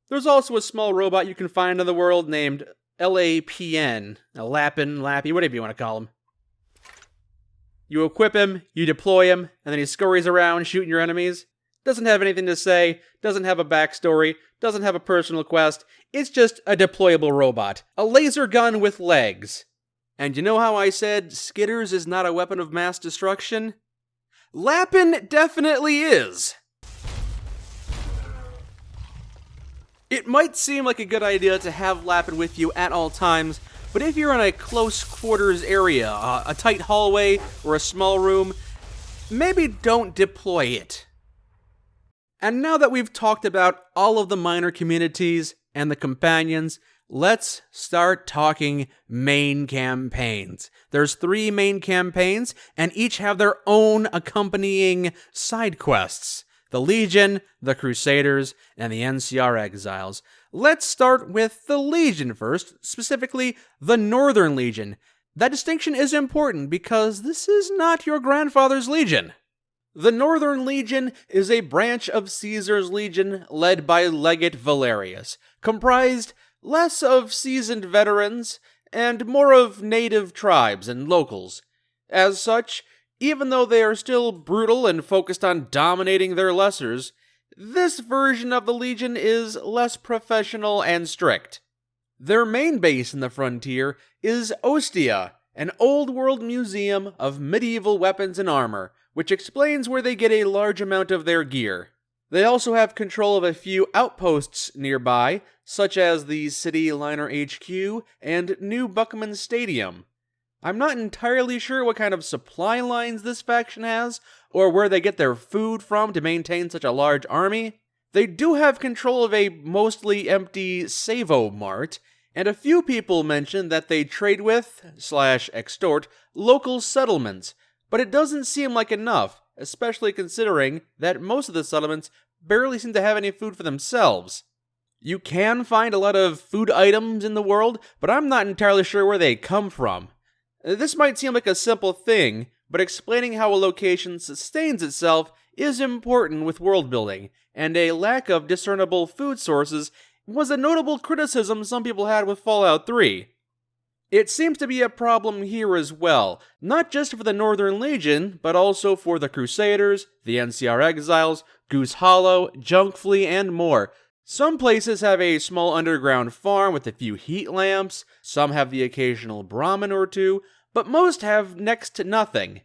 There's also a small robot you can find in the world named LAPN, a Lappin, Lappy, whatever you want to call him. You equip him, you deploy him, and then he scurries around shooting your enemies. Doesn't have anything to say, doesn't have a backstory, doesn't have a personal quest, it's just a deployable robot. A laser gun with legs. And you know how I said Skitters is not a weapon of mass destruction? Lappin definitely is! It might seem like a good idea to have Lappin with you at all times, but if you're in a close quarters area, a tight hallway, or a small room, maybe don't deploy it. And now that we've talked about all of the minor communities and the companions, let's start talking main campaigns. There's 3 main campaigns, and each have their own accompanying side quests. The Legion, the Crusaders, and the NCR Exiles. Let's start with the Legion first, specifically the Northern Legion. That distinction is important because this is not your grandfather's Legion. The Northern Legion is a branch of Caesar's Legion led by Legate Valerius, comprised less of seasoned veterans and more of native tribes and locals. As such, even though they are still brutal and focused on dominating their lessers, this version of the Legion is less professional and strict. Their main base in the frontier is Ostia, an old-world museum of medieval weapons and armor, which explains where they get a large amount of their gear. They also have control of a few outposts nearby, such as the City Liner HQ and New Buckman Stadium. I'm not entirely sure what kind of supply lines this faction has, or where they get their food from to maintain such a large army. They do have control of a mostly empty Savo Mart, and a few people mention that they trade with, / extort, local settlements, but it doesn't seem like enough, especially considering that most of the settlements barely seem to have any food for themselves. You can find a lot of food items in the world, but I'm not entirely sure where they come from. This might seem like a simple thing, but explaining how a location sustains itself is important with world building, and a lack of discernible food sources was a notable criticism some people had with Fallout 3. It seems to be a problem here as well, not just for the Northern Legion, but also for the Crusaders, the NCR Exiles, Goose Hollow, Junk Flea, and more. Some places have a small underground farm with a few heat lamps, some have the occasional Brahmin or two, but most have next to nothing.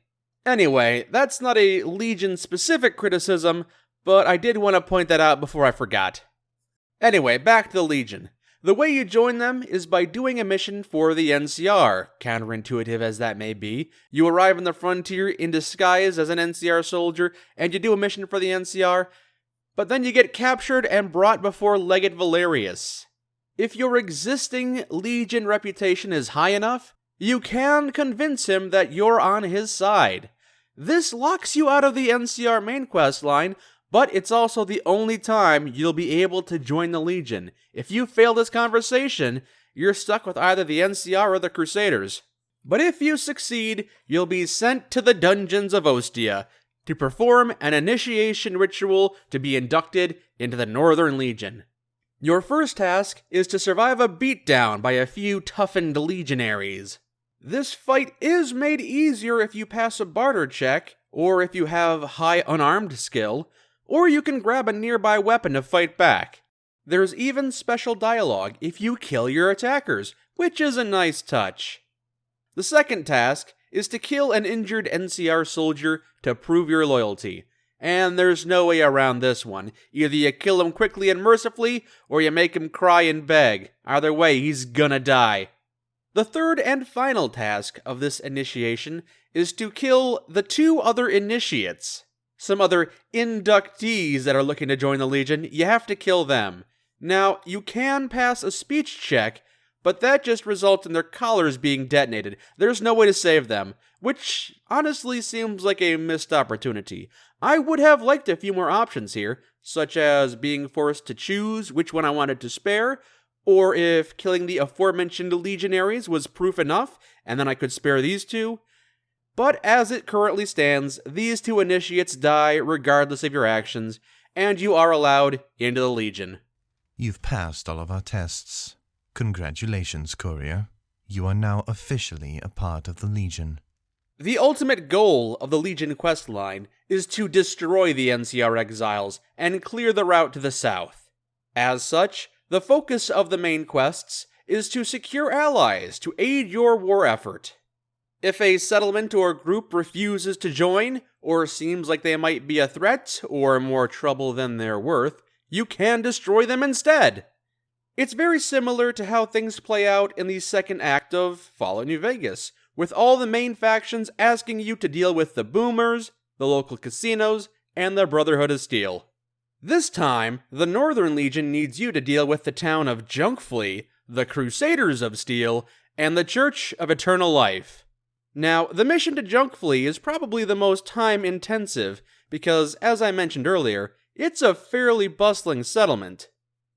Anyway, that's not a Legion-specific criticism, but I did want to point that out before I forgot. Anyway, back to the Legion. The way you join them is by doing a mission for the NCR, counterintuitive as that may be. You arrive on the frontier in disguise as an NCR soldier, and you do a mission for the NCR, but then you get captured and brought before Legate Valerius. If your existing Legion reputation is high enough, you can convince him that you're on his side. This locks you out of the NCR main quest line, but it's also the only time you'll be able to join the Legion. If you fail this conversation, you're stuck with either the NCR or the Crusaders. But if you succeed, you'll be sent to the dungeons of Ostia to perform an initiation ritual to be inducted into the Northern Legion. Your first task is to survive a beatdown by a few toughened legionaries. This fight is made easier if you pass a barter check, or if you have high unarmed skill, or you can grab a nearby weapon to fight back. There's even special dialogue if you kill your attackers, which is a nice touch. The second task is to kill an injured NCR soldier to prove your loyalty. And there's no way around this one. Either you kill him quickly and mercifully, or you make him cry and beg. Either way, he's gonna die. The third and final task of this initiation is to kill the 2 other initiates. Some other inductees that are looking to join the Legion, you have to kill them. Now, you can pass a speech check, but that just results in their collars being detonated. There's no way to save them, which honestly seems like a missed opportunity. I would have liked a few more options here, such as being forced to choose which one I wanted to spare, or if killing the aforementioned legionaries was proof enough, and then I could spare these 2. But as it currently stands, these 2 initiates die regardless of your actions, and you are allowed into the Legion. You've passed all of our tests. Congratulations, Courier. You are now officially a part of the Legion. The ultimate goal of the Legion quest line is to destroy the NCR Exiles and clear the route to the south. As such, the focus of the main quests is to secure allies to aid your war effort. If a settlement or group refuses to join, or seems like they might be a threat or more trouble than they're worth, you can destroy them instead. It's very similar to how things play out in the second act of Fallout New Vegas, with all the main factions asking you to deal with the Boomers, the local casinos, and the Brotherhood of Steel. This time, the Northern Legion needs you to deal with the town of Junkflea, the Crusaders of Steel, and the Church of Eternal Life. Now, the mission to Junkflea is probably the most time-intensive, because, as I mentioned earlier, it's a fairly bustling settlement.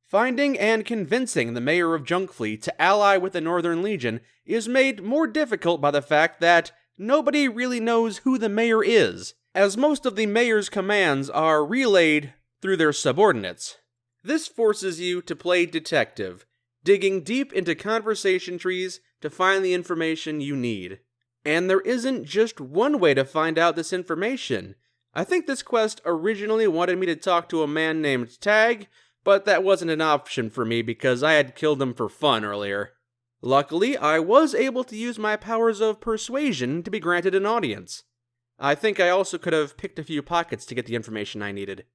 Finding and convincing the mayor of Junkflea to ally with the Northern Legion is made more difficult by the fact that nobody really knows who the mayor is, as most of the mayor's commands are relayed through their subordinates. This forces you to play detective, digging deep into conversation trees to find the information you need. And there isn't just one way to find out this information. I think this quest originally wanted me to talk to a man named Tag, but that wasn't an option for me because I had killed him for fun earlier. Luckily, I was able to use my powers of persuasion to be granted an audience. I think I also could have picked a few pockets to get the information I needed.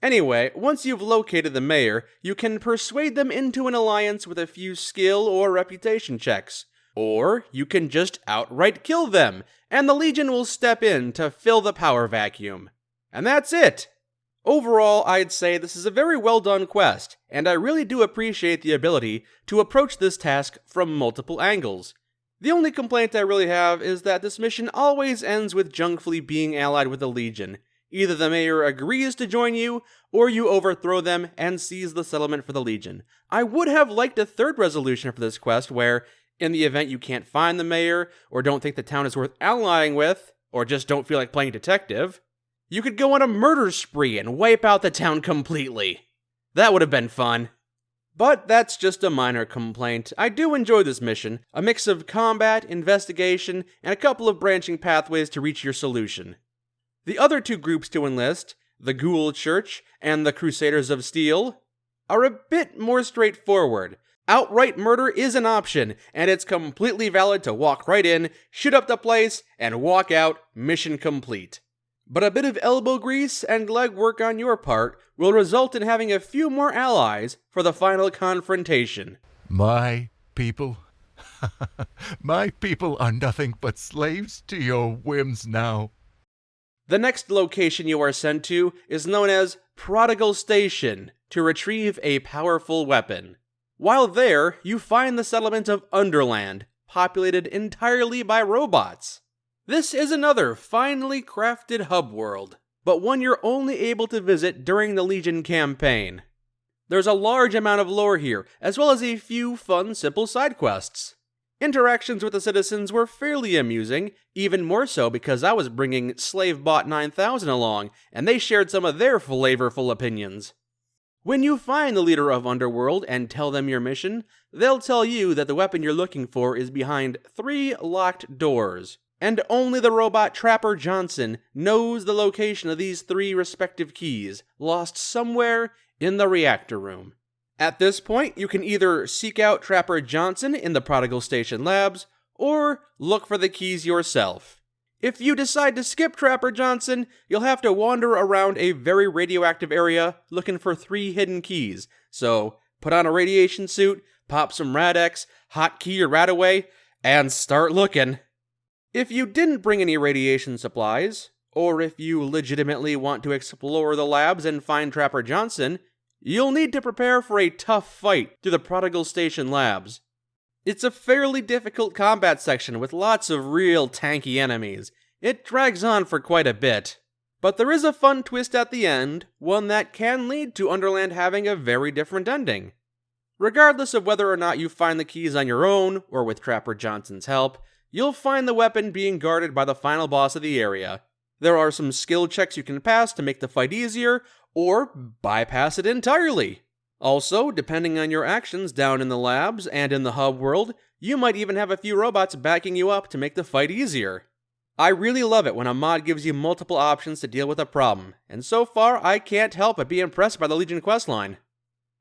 Anyway, once you've located the mayor, you can persuade them into an alliance with a few skill or reputation checks. Or you can just outright kill them, and the Legion will step in to fill the power vacuum. And that's it! Overall, I'd say this is a very well done quest, and I really do appreciate the ability to approach this task from multiple angles. The only complaint I really have is that this mission always ends with Junkflea being allied with the Legion. Either the mayor agrees to join you, or you overthrow them and seize the settlement for the Legion. I would have liked a third resolution for this quest where, in the event you can't find the mayor, or don't think the town is worth allying with, or just don't feel like playing detective, you could go on a murder spree and wipe out the town completely. That would have been fun. But that's just a minor complaint. I do enjoy this mission, a mix of combat, investigation, and a couple of branching pathways to reach your solution. The other 2 groups to enlist, the Ghoul Church and the Crusaders of Steel, are a bit more straightforward. Outright murder is an option, and it's completely valid to walk right in, shoot up the place, and walk out mission complete. But a bit of elbow grease and legwork on your part will result in having a few more allies for the final confrontation. My people? My people are nothing but slaves to your whims now. The next location you are sent to is known as Prodigal Station to retrieve a powerful weapon. While there, you find the settlement of Underland, populated entirely by robots. This is another finely crafted hub world, but one you're only able to visit during the Legion campaign. There's a large amount of lore here, as well as a few fun, simple side quests. Interactions with the citizens were fairly amusing, even more so because I was bringing Slavebot 9000 along, and they shared some of their flavorful opinions. When you find the leader of Underworld and tell them your mission, they'll tell you that the weapon you're looking for is behind 3 locked doors, and only the robot Trapper Johnson knows the location of these 3 respective keys, lost somewhere in the reactor room. At this point, you can either seek out Trapper Johnson in the Prodigal Station labs, or look for the keys yourself. If you decide to skip Trapper Johnson, you'll have to wander around a very radioactive area looking for 3 hidden keys. So, put on a radiation suit, pop some Rad-X, hotkey your Radaway, and start looking. If you didn't bring any radiation supplies, or if you legitimately want to explore the labs and find Trapper Johnson, you'll need to prepare for a tough fight through the Prodigal Station labs. It's a fairly difficult combat section with lots of real tanky enemies. It drags on for quite a bit. But there is a fun twist at the end, one that can lead to Underland having a very different ending. Regardless of whether or not you find the keys on your own, or with Trapper Johnson's help, you'll find the weapon being guarded by the final boss of the area. There are some skill checks you can pass to make the fight easier, or bypass it entirely. Also, depending on your actions down in the labs and in the hub world, you might even have a few robots backing you up to make the fight easier. I really love it when a mod gives you multiple options to deal with a problem, and so far I can't help but be impressed by the Legion questline.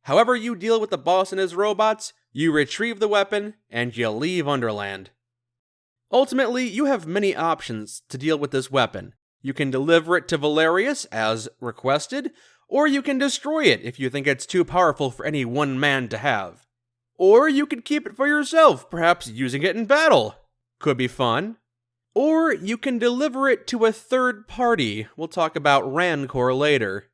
However you deal with the boss and his robots, you retrieve the weapon, and you leave Underland. Ultimately, you have many options to deal with this weapon. You can deliver it to Valerius as requested, or you can destroy it if you think it's too powerful for any one man to have. Or you could keep it for yourself, perhaps using it in battle. Could be fun. Or you can deliver it to a third party. We'll talk about Rancor later.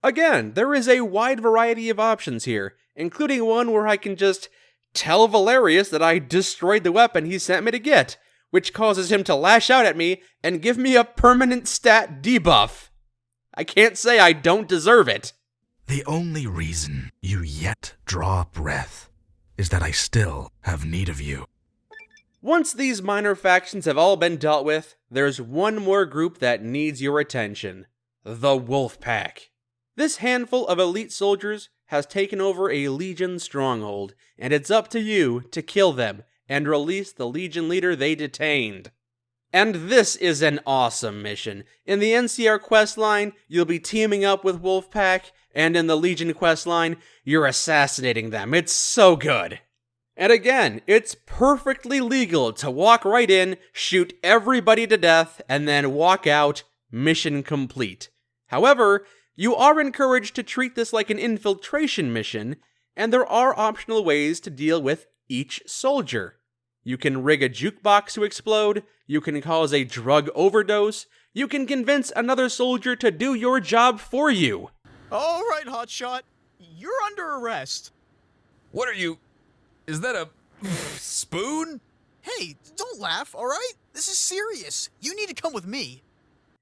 Again, there is a wide variety of options here, including one where I can just tell Valerius that I destroyed the weapon he sent me to get, which causes him to lash out at me and give me a permanent stat debuff. I can't say I don't deserve it. The only reason you yet draw breath is that I still have need of you. Once these minor factions have all been dealt with, there's one more group that needs your attention. The Wolf Pack. This handful of elite soldiers has taken over a Legion stronghold, and it's up to you to kill them and release the Legion leader they detained. And this is an awesome mission. In the NCR questline, you'll be teaming up with Wolfpack, and in the Legion questline, you're assassinating them. It's so good. And again, it's perfectly legal to walk right in, shoot everybody to death, and then walk out, mission complete. However, you are encouraged to treat this like an infiltration mission, and there are optional ways to deal with each soldier. You can rig a jukebox to explode, you can cause a drug overdose, you can convince another soldier to do your job for you. All right, Hotshot. You're under arrest. What are you... Is that a... spoon? Hey, don't laugh, all right? This is serious. You need to come with me.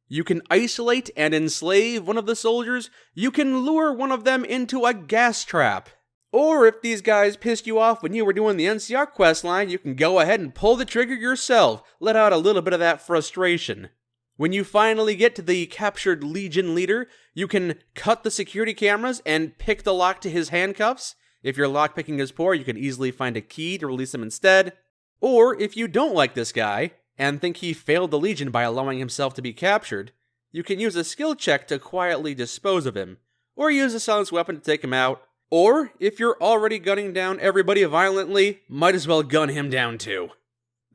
You can isolate and enslave one of the soldiers, you can lure one of them into a gas trap. Or if these guys pissed you off when you were doing the NCR questline, you can go ahead and pull the trigger yourself, let out a little bit of that frustration. When you finally get to the captured Legion leader, you can cut the security cameras and pick the lock to his handcuffs. If your lockpicking is poor, you can easily find a key to release him instead. Or if you don't like this guy, and think he failed the Legion by allowing himself to be captured, you can use a skill check to quietly dispose of him, or use a silenced weapon to take him out. Or, if you're already gunning down everybody violently, might as well gun him down too.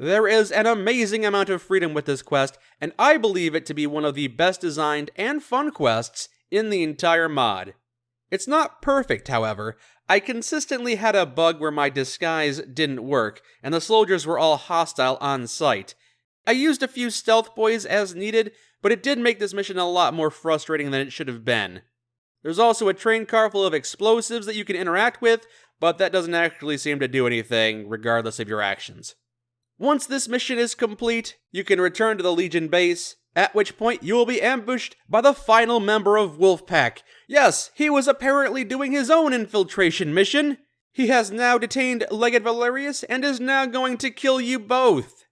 There is an amazing amount of freedom with this quest, and I believe it to be one of the best designed and fun quests in the entire mod. It's not perfect, however. I consistently had a bug where my disguise didn't work, and the soldiers were all hostile on sight. I used a few stealth boys as needed, but it did make this mission a lot more frustrating than it should have been. There's also a train car full of explosives that you can interact with, but that doesn't actually seem to do anything, regardless of your actions. Once this mission is complete, you can return to the Legion base, at which point you will be ambushed by the final member of Wolfpack. Yes, he was apparently doing his own infiltration mission. He has now detained Legate Valerius and is now going to kill you both.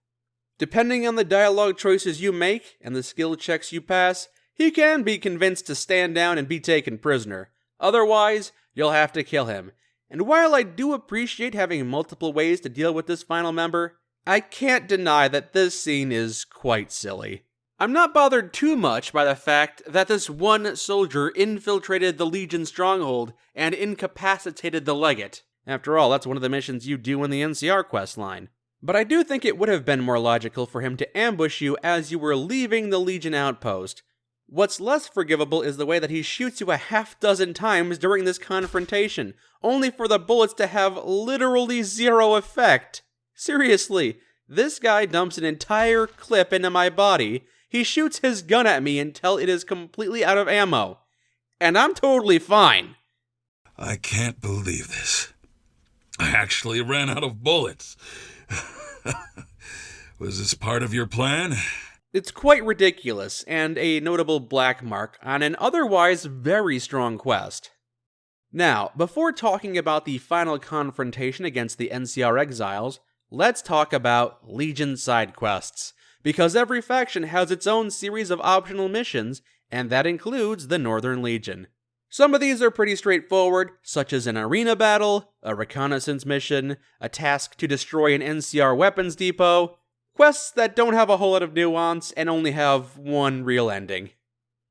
Depending on the dialogue choices you make and the skill checks you pass, he can be convinced to stand down and be taken prisoner. Otherwise, you'll have to kill him. And while I do appreciate having multiple ways to deal with this final member, I can't deny that this scene is quite silly. I'm not bothered too much by the fact that this one soldier infiltrated the Legion stronghold and incapacitated the Legate. After all, that's one of the missions you do in the NCR questline. But I do think it would have been more logical for him to ambush you as you were leaving the Legion outpost. What's less forgivable is the way that he shoots you a half-dozen times during this confrontation, only for the bullets to have literally zero effect. Seriously, this guy dumps an entire clip into my body. He shoots his gun at me until it is completely out of ammo. And I'm totally fine. I can't believe this. I actually ran out of bullets. Was this part of your plan? It's quite ridiculous, and a notable black mark on an otherwise very strong quest. Now, before talking about the final confrontation against the NCR Exiles, let's talk about Legion side quests, because every faction has its own series of optional missions, and that includes the Northern Legion. Some of these are pretty straightforward, such as an arena battle, a reconnaissance mission, a task to destroy an NCR weapons depot, quests that don't have a whole lot of nuance and only have one real ending.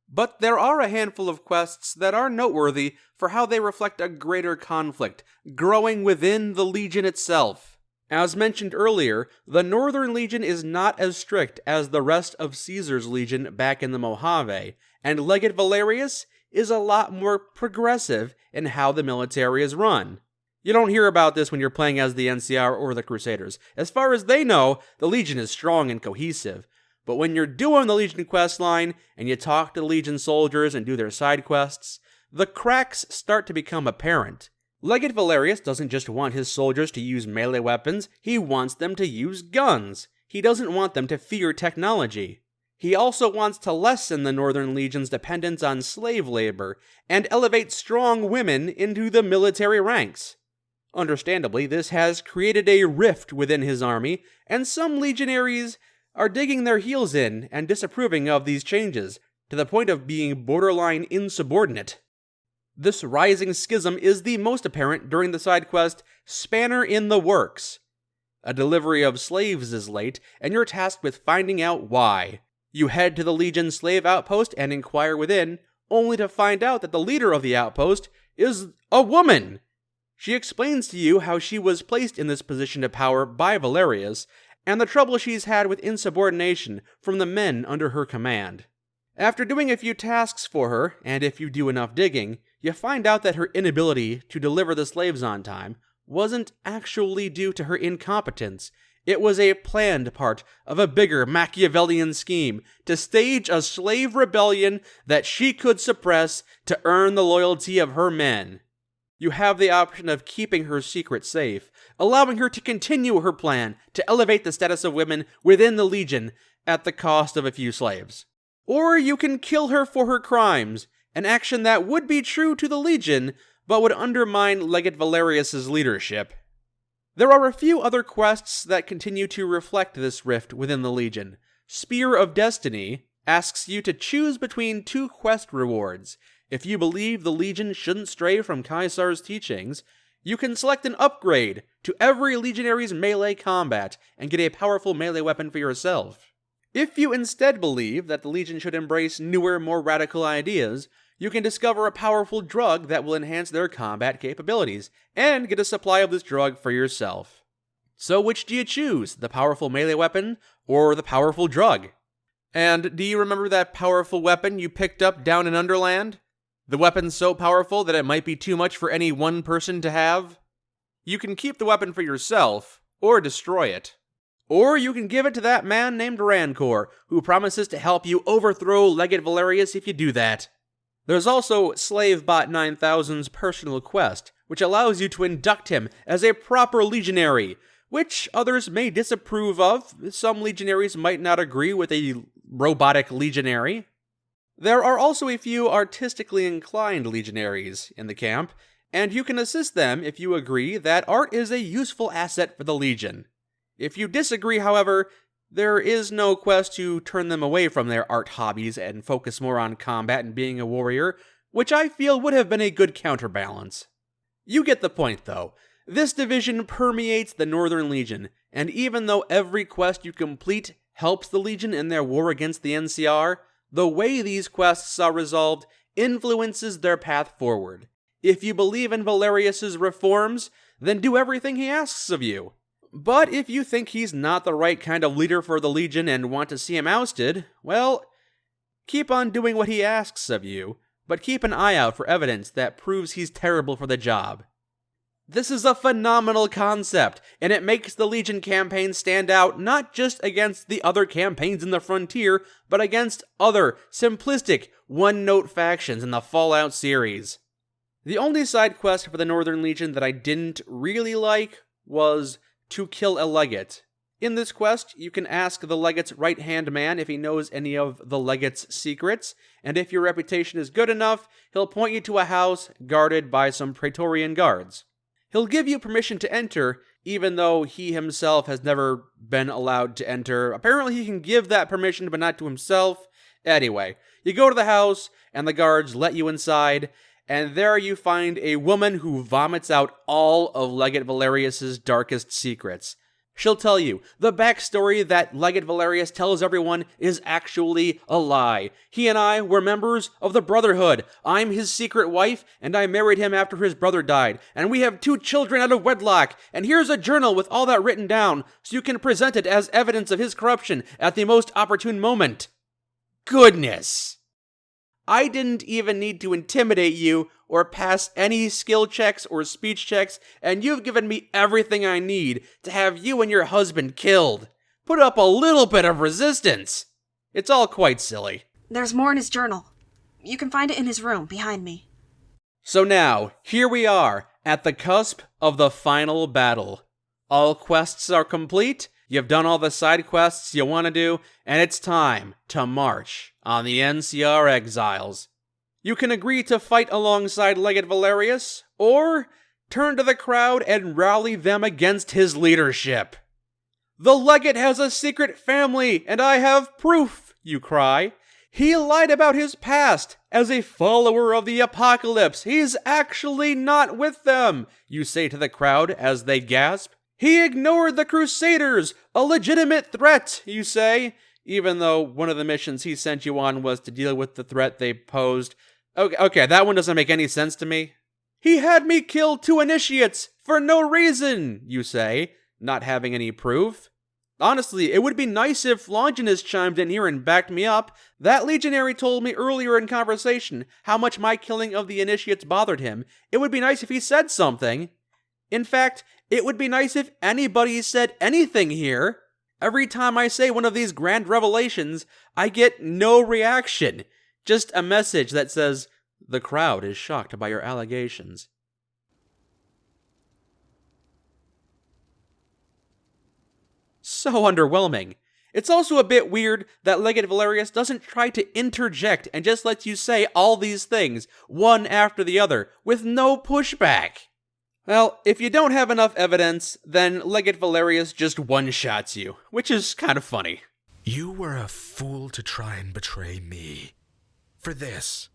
But there are a handful of quests that are noteworthy for how they reflect a greater conflict, growing within the Legion itself. As mentioned earlier, the Northern Legion is not as strict as the rest of Caesar's Legion back in the Mojave, and Legate Valerius is a lot more progressive in how the military is run. You don't hear about this when you're playing as the NCR or the Crusaders. As far as they know, the Legion is strong and cohesive. But when you're doing the Legion quest line, and you talk to Legion soldiers and do their side quests, the cracks start to become apparent. Legate Valerius doesn't just want his soldiers to use melee weapons, he wants them to use guns. He doesn't want them to fear technology. He also wants to lessen the Northern Legion's dependence on slave labor and elevate strong women into the military ranks. Understandably, this has created a rift within his army, and some legionaries are digging their heels in and disapproving of these changes, to the point of being borderline insubordinate. This rising schism is the most apparent during the side quest Spanner in the Works. A delivery of slaves is late, and you're tasked with finding out why. You head to the Legion slave outpost and inquire within, only to find out that the leader of the outpost is a woman. She explains to you how she was placed in this position of power by Valerius, and the trouble she's had with insubordination from the men under her command. After doing a few tasks for her, and if you do enough digging, you find out that her inability to deliver the slaves on time wasn't actually due to her incompetence. It was a planned part of a bigger Machiavellian scheme to stage a slave rebellion that she could suppress to earn the loyalty of her men. You have the option of keeping her secret safe, allowing her to continue her plan to elevate the status of women within the Legion at the cost of a few slaves. Or you can kill her for her crimes, an action that would be true to the Legion, but would undermine Legate Valerius's leadership. There are a few other quests that continue to reflect this rift within the Legion. Spear of Destiny asks you to choose between two quest rewards. If you believe the Legion shouldn't stray from Caesar's teachings, you can select an upgrade to every legionary's melee combat and get a powerful melee weapon for yourself. If you instead believe that the Legion should embrace newer, more radical ideas, you can discover a powerful drug that will enhance their combat capabilities, and get a supply of this drug for yourself. So which do you choose, the powerful melee weapon or the powerful drug? And do you remember that powerful weapon you picked up down in Underland? The weapon so powerful that it might be too much for any one person to have? You can keep the weapon for yourself, or destroy it. Or you can give it to that man named Rancor, who promises to help you overthrow Legate Valerius if you do that. There's also Slavebot 9000's personal quest, which allows you to induct him as a proper legionary, which others may disapprove of. Some legionaries might not agree with a robotic legionary. There are also a few artistically inclined legionaries in the camp, and you can assist them if you agree that art is a useful asset for the Legion. If you disagree, however, there is no quest to turn them away from their art hobbies and focus more on combat and being a warrior, which I feel would have been a good counterbalance. You get the point, though. This division permeates the Northern Legion, and even though every quest you complete helps the Legion in their war against the NCR, the way these quests are resolved influences their path forward. If you believe in Valerius's reforms, then do everything he asks of you. But if you think he's not the right kind of leader for the Legion and want to see him ousted, well, keep on doing what he asks of you, but keep an eye out for evidence that proves he's terrible for the job. This is a phenomenal concept, and it makes the Legion campaign stand out not just against the other campaigns in the Frontier, but against other, simplistic, one-note factions in the Fallout series. The only side quest for the Northern Legion that I didn't really like was to kill a legate. In this quest, you can ask the legate's right-hand man if he knows any of the legate's secrets, and if your reputation is good enough, he'll point you to a house guarded by some Praetorian guards. He'll give you permission to enter, even though he himself has never been allowed to enter. Apparently he can give that permission, but not to himself. Anyway, you go to the house, and the guards let you inside, and there you find a woman who vomits out all of Legate Valerius's darkest secrets. She'll tell you the backstory that Legate Valerius tells everyone is actually a lie. He and I were members of the Brotherhood. I'm his secret wife, and I married him after his brother died. And we have 2 children out of wedlock. And here's a journal with all that written down, so you can present it as evidence of his corruption at the most opportune moment. Goodness! I didn't even need to intimidate you or pass any skill checks or speech checks, and you've given me everything I need to have you and your husband killed. Put up a little bit of resistance. It's all quite silly. There's more in his journal. You can find it in his room, behind me. So now, here we are, at the cusp of the final battle. All quests are complete, you've done all the side quests you want to do, and it's time to march on the NCR Exiles. You can agree to fight alongside Legate Valerius, or turn to the crowd and rally them against his leadership. The Legate has a secret family, and I have proof, you cry. He lied about his past. As a follower of the apocalypse, he's actually not with them, you say to the crowd as they gasp. He ignored the Crusaders, a legitimate threat, you say, even though one of the missions he sent you on was to deal with the threat they posed. Okay, that one doesn't make any sense to me. He had me kill 2 initiates for no reason, you say, not having any proof. Honestly, it would be nice if Longinus chimed in here and backed me up. That legionary told me earlier in conversation how much my killing of the initiates bothered him. It would be nice if he said something. In fact, it would be nice if anybody said anything here. Every time I say one of these grand revelations, I get no reaction. Just a message that says, the crowd is shocked by your allegations. So underwhelming. It's also a bit weird that Legate Valerius doesn't try to interject and just lets you say all these things, one after the other, with no pushback. Well, if you don't have enough evidence, then Legate Valerius just one-shots you, which is kind of funny. You were a fool to try and betray me. For this,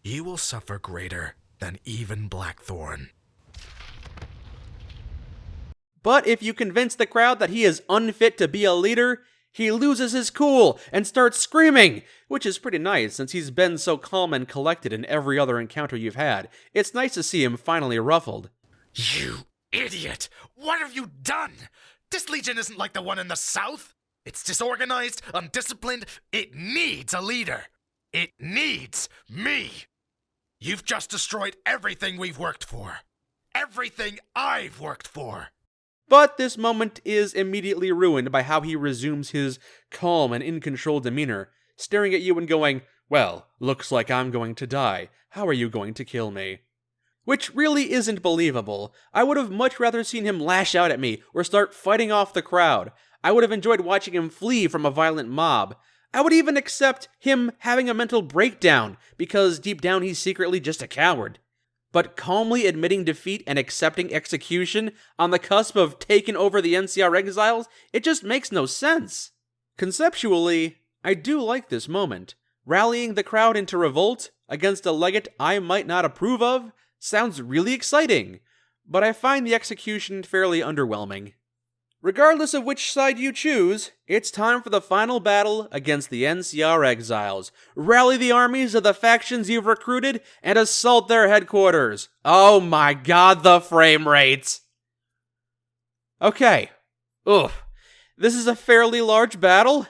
you will suffer greater than even Blackthorn. But if you convince the crowd that he is unfit to be a leader, he loses his cool and starts screaming, which is pretty nice since he's been so calm and collected in every other encounter you've had. It's nice to see him finally ruffled. You idiot! What have you done? This legion isn't like the one in the south. It's disorganized, undisciplined. It needs a leader. It needs me. You've just destroyed everything we've worked for. Everything I've worked for. But this moment is immediately ruined by how he resumes his calm and in-control demeanor, staring at you and going, "Well, looks like I'm going to die. How are you going to kill me?" Which really isn't believable. I would have much rather seen him lash out at me or start fighting off the crowd. I would have enjoyed watching him flee from a violent mob. I would even accept him having a mental breakdown, because deep down he's secretly just a coward. But calmly admitting defeat and accepting execution on the cusp of taking over the NCR Exiles, it just makes no sense. Conceptually, I do like this moment. Rallying the crowd into revolt against a legate I might not approve of sounds really exciting, but I find the execution fairly underwhelming. Regardless of which side you choose, it's time for the final battle against the NCR Exiles. Rally the armies of the factions you've recruited and assault their headquarters. Oh my god, the frame rates! Okay. Oof. This is a fairly large battle.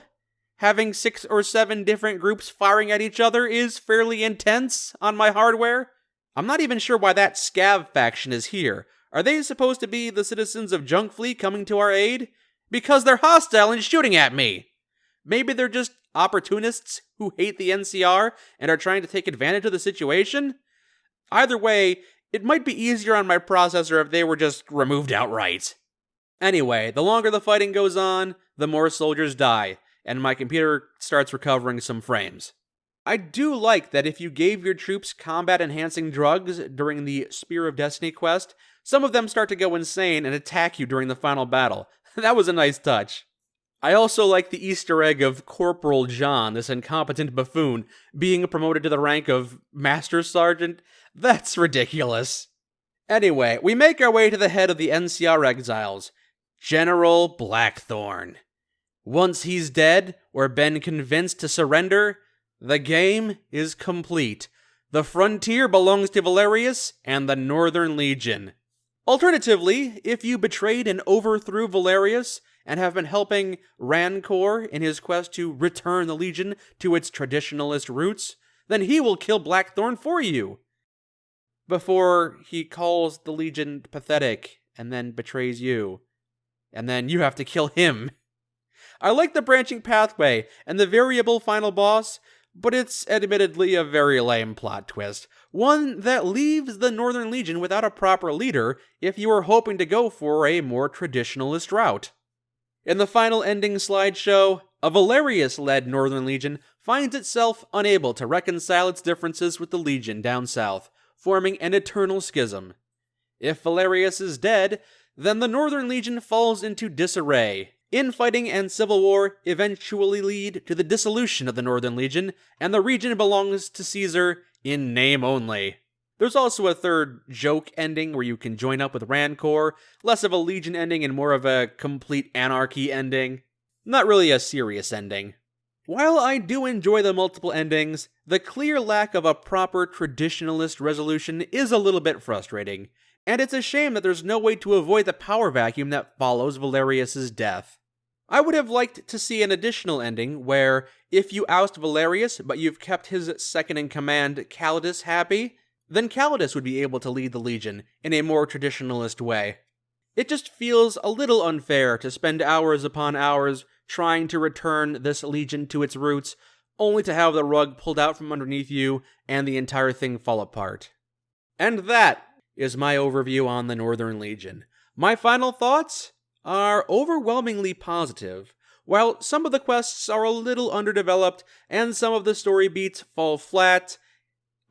Having 6 or 7 different groups firing at each other is fairly intense on my hardware. I'm not even sure why that Scav faction is here. Are they supposed to be the citizens of Junkfleet coming to our aid? Because they're hostile and shooting at me! Maybe they're just opportunists who hate the NCR and are trying to take advantage of the situation? Either way, it might be easier on my processor if they were just removed outright. Anyway, the longer the fighting goes on, the more soldiers die, and my computer starts recovering some frames. I do like that if you gave your troops combat-enhancing drugs during the Spear of Destiny quest, some of them start to go insane and attack you during the final battle. That was a nice touch. I also like the Easter egg of Corporal John, this incompetent buffoon, being promoted to the rank of Master Sergeant. That's ridiculous. Anyway, we make our way to the head of the NCR Exiles, General Blackthorn. Once he's dead, or been convinced to surrender, the game is complete. The frontier belongs to Valerius and the Northern Legion. Alternatively, if you betrayed and overthrew Valerius and have been helping Rancor in his quest to return the Legion to its traditionalist roots, then he will kill Blackthorn for you. Before he calls the Legion pathetic and then betrays you. And then you have to kill him. I like the branching pathway and the variable final boss, but it's admittedly a very lame plot twist. One that leaves the Northern Legion without a proper leader if you are hoping to go for a more traditionalist route. In the final ending slideshow, a Valerius-led Northern Legion finds itself unable to reconcile its differences with the Legion down south, forming an eternal schism. If Valerius is dead, then the Northern Legion falls into disarray. Infighting and civil war eventually lead to the dissolution of the Northern Legion, and the region belongs to Caesar in name only. There's also a third joke ending where you can join up with Rancor, less of a Legion ending and more of a complete anarchy ending. Not really a serious ending. While I do enjoy the multiple endings, the clear lack of a proper traditionalist resolution is a little bit frustrating, and it's a shame that there's no way to avoid the power vacuum that follows Valerius' death. I would have liked to see an additional ending where, if you oust Valerius but you've kept his second-in-command Calidus happy, then Calidus would be able to lead the Legion in a more traditionalist way. It just feels a little unfair to spend hours upon hours trying to return this Legion to its roots, only to have the rug pulled out from underneath you and the entire thing fall apart. And that is my overview on the Northern Legion. My final thoughts are overwhelmingly positive. While some of the quests are a little underdeveloped and some of the story beats fall flat,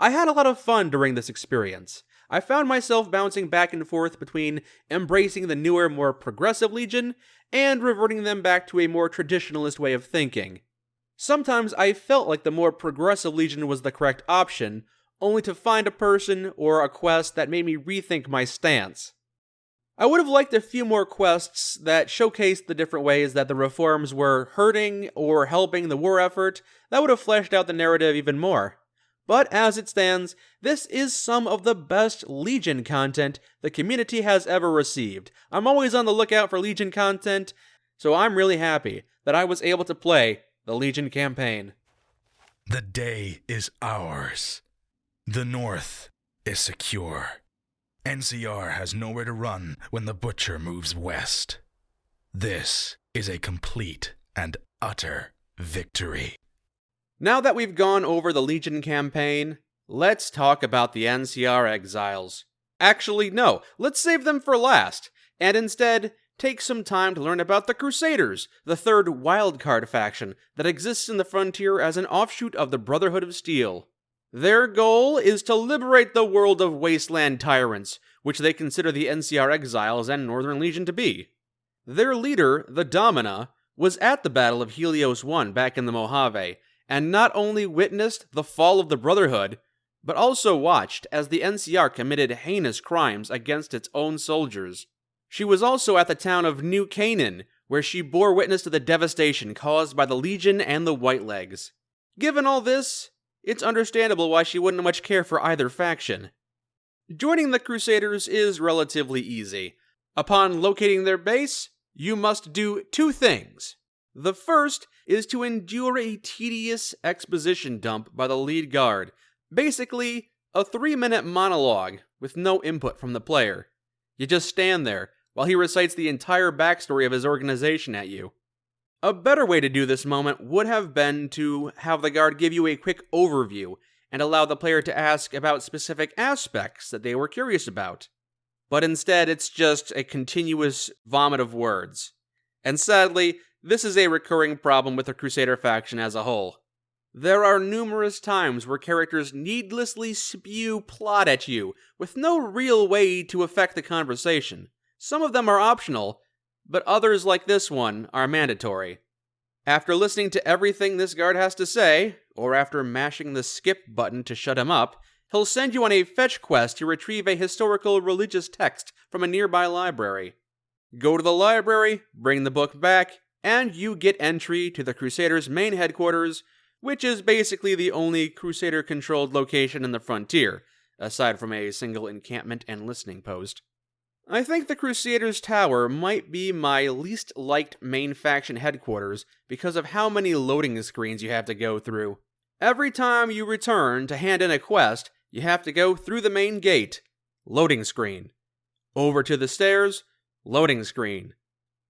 I had a lot of fun during this experience. I found myself bouncing back and forth between embracing the newer, more progressive Legion and reverting them back to a more traditionalist way of thinking. Sometimes I felt like the more progressive Legion was the correct option, only to find a person or a quest that made me rethink my stance. I would have liked a few more quests that showcased the different ways that the reforms were hurting or helping the war effort. That would have fleshed out the narrative even more. But as it stands, this is some of the best Legion content the community has ever received. I'm always on the lookout for Legion content, so I'm really happy that I was able to play the Legion campaign. The day is ours. The North is secure. NCR has nowhere to run when the Butcher moves west. This is a complete and utter victory. Now that we've gone over the Legion campaign, let's talk about the NCR Exiles. Actually, no, let's save them for last, and instead take some time to learn about the Crusaders, the third wildcard faction that exists in the frontier as an offshoot of the Brotherhood of Steel. Their goal is to liberate the world of wasteland tyrants, which they consider the NCR Exiles and Northern Legion to be. Their leader, the Domina, was at the Battle of Helios I back in the Mojave, and not only witnessed the fall of the Brotherhood, but also watched as the NCR committed heinous crimes against its own soldiers. She was also at the town of New Canaan, where she bore witness to the devastation caused by the Legion and the Whitelegs. Given all this, it's understandable why she wouldn't much care for either faction. Joining the Crusaders is relatively easy. Upon locating their base, you must do two things. The first is to endure a tedious exposition dump by the lead guard, basically a 3-minute monologue with no input from the player. You just stand there while he recites the entire backstory of his organization at you. A better way to do this moment would have been to have the guard give you a quick overview and allow the player to ask about specific aspects that they were curious about. But instead, it's just a continuous vomit of words. And sadly, this is a recurring problem with the Crusader faction as a whole. There are numerous times where characters needlessly spew plot at you with no real way to affect the conversation. Some of them are optional, but others like this one are mandatory. After listening to everything this guard has to say, or after mashing the skip button to shut him up, he'll send you on a fetch quest to retrieve a historical religious text from a nearby library. Go to the library, bring the book back, and you get entry to the Crusaders' main headquarters, which is basically the only Crusader-controlled location in the frontier, aside from a single encampment and listening post. I think the Crusaders' Tower might be my least liked main faction headquarters because of how many loading screens you have to go through. Every time you return to hand in a quest, you have to go through the main gate, loading screen. Over to the stairs, loading screen.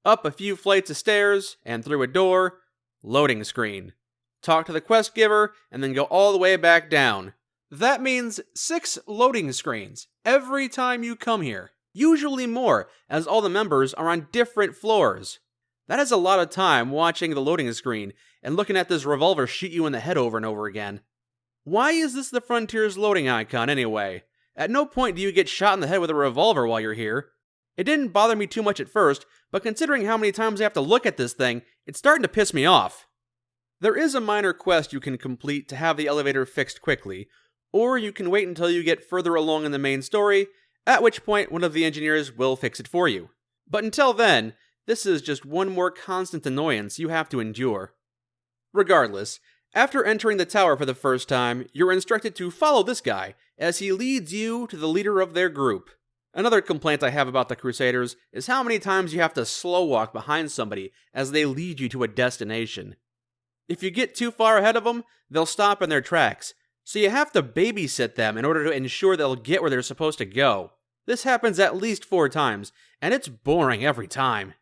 Up a few flights of stairs and through a door, loading screen. Talk to the quest giver, and then go all the way back down. That means 6 loading screens every time you come here. Usually more, as all the members are on different floors. That is a lot of time watching the loading screen and looking at this revolver shoot you in the head over and over again. Why is this the Frontier's loading icon anyway? At no point do you get shot in the head with a revolver while you're here. It didn't bother me too much at first, but considering how many times I have to look at this thing, it's starting to piss me off. There is a minor quest you can complete to have the elevator fixed quickly, or you can wait until you get further along in the main story, at which point one of the engineers will fix it for you. But until then, this is just one more constant annoyance you have to endure. Regardless, after entering the tower for the first time, you're instructed to follow this guy, as he leads you to the leader of their group. Another complaint I have about the Crusaders is how many times you have to slow walk behind somebody as they lead you to a destination. If you get too far ahead of them, they'll stop in their tracks, so you have to babysit them in order to ensure they'll get where they're supposed to go. This happens at least 4 times, and it's boring every time.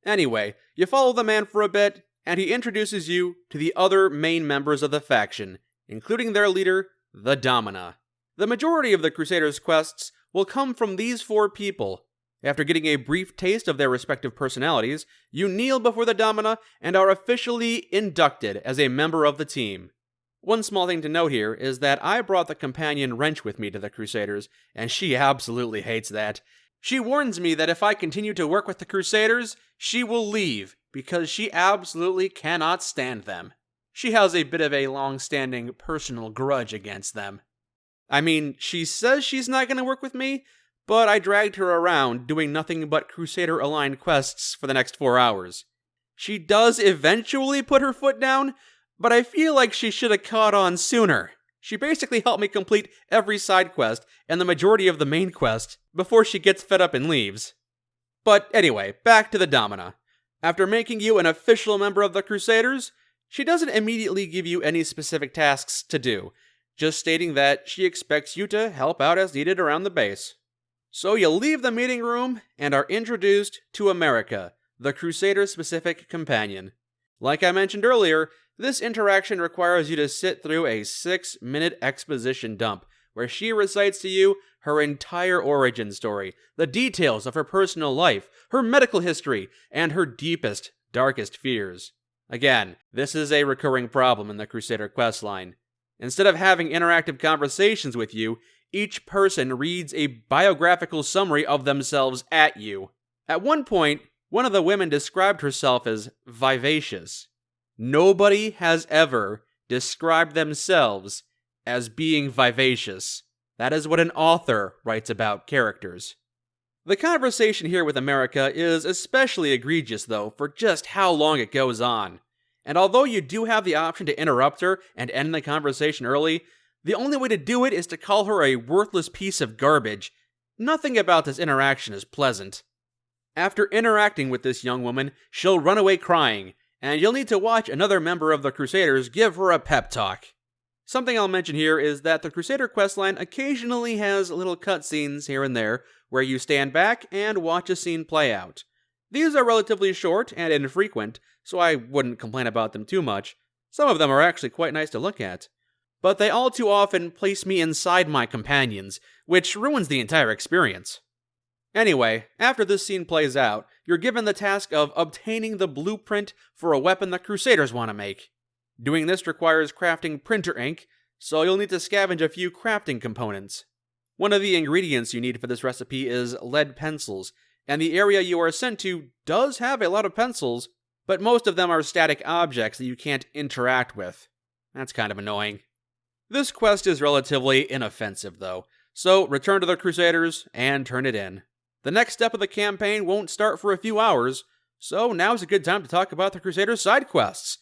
Anyway, you follow the man for a bit, and he introduces you to the other main members of the faction, including their leader, the Domina. The majority of the Crusaders' quests will come from these 4 people. After getting a brief taste of their respective personalities, you kneel before the Domina and are officially inducted as a member of the team. One small thing to note here is that I brought the companion Wrench with me to the Crusaders, and she absolutely hates that. She warns me that if I continue to work with the Crusaders, she will leave, because she absolutely cannot stand them. She has a bit of a long-standing personal grudge against them. I mean, she says she's not going to work with me, but I dragged her around doing nothing but Crusader-aligned quests for the next 4 hours. She does eventually put her foot down, but I feel like she should have caught on sooner. She basically helped me complete every side quest and the majority of the main quest before she gets fed up and leaves. But anyway, back to the Domina. After making you an official member of the Crusaders, she doesn't immediately give you any specific tasks to do, just stating that she expects you to help out as needed around the base. So you leave the meeting room and are introduced to America, the Crusader-specific companion. Like I mentioned earlier, this interaction requires you to sit through a 6-minute exposition dump, where she recites to you her entire origin story, the details of her personal life, her medical history, and her deepest, darkest fears. Again, this is a recurring problem in the Crusader questline. Instead of having interactive conversations with you, each person reads a biographical summary of themselves at you. At one point, one of the women described herself as vivacious. Nobody has ever described themselves as being vivacious. That is what an author writes about characters. The conversation here with America is especially egregious, though, for just how long it goes on. And although you do have the option to interrupt her and end the conversation early, the only way to do it is to call her a worthless piece of garbage. Nothing about this interaction is pleasant. After interacting with this young woman, she'll run away crying, and you'll need to watch another member of the Crusaders give her a pep talk. Something I'll mention here is that the Crusader questline occasionally has little cutscenes here and there where you stand back and watch a scene play out. These are relatively short and infrequent, so I wouldn't complain about them too much. Some of them are actually quite nice to look at. But they all too often place me inside my companions, which ruins the entire experience. Anyway, after this scene plays out, you're given the task of obtaining the blueprint for a weapon the Crusaders want to make. Doing this requires crafting printer ink, so you'll need to scavenge a few crafting components. One of the ingredients you need for this recipe is lead pencils, and the area you are sent to does have a lot of pencils, but most of them are static objects that you can't interact with. That's kind of annoying. This quest is relatively inoffensive, though, so return to the Crusaders and turn it in. The next step of the campaign won't start for a few hours, so now's a good time to talk about the Crusaders' side quests.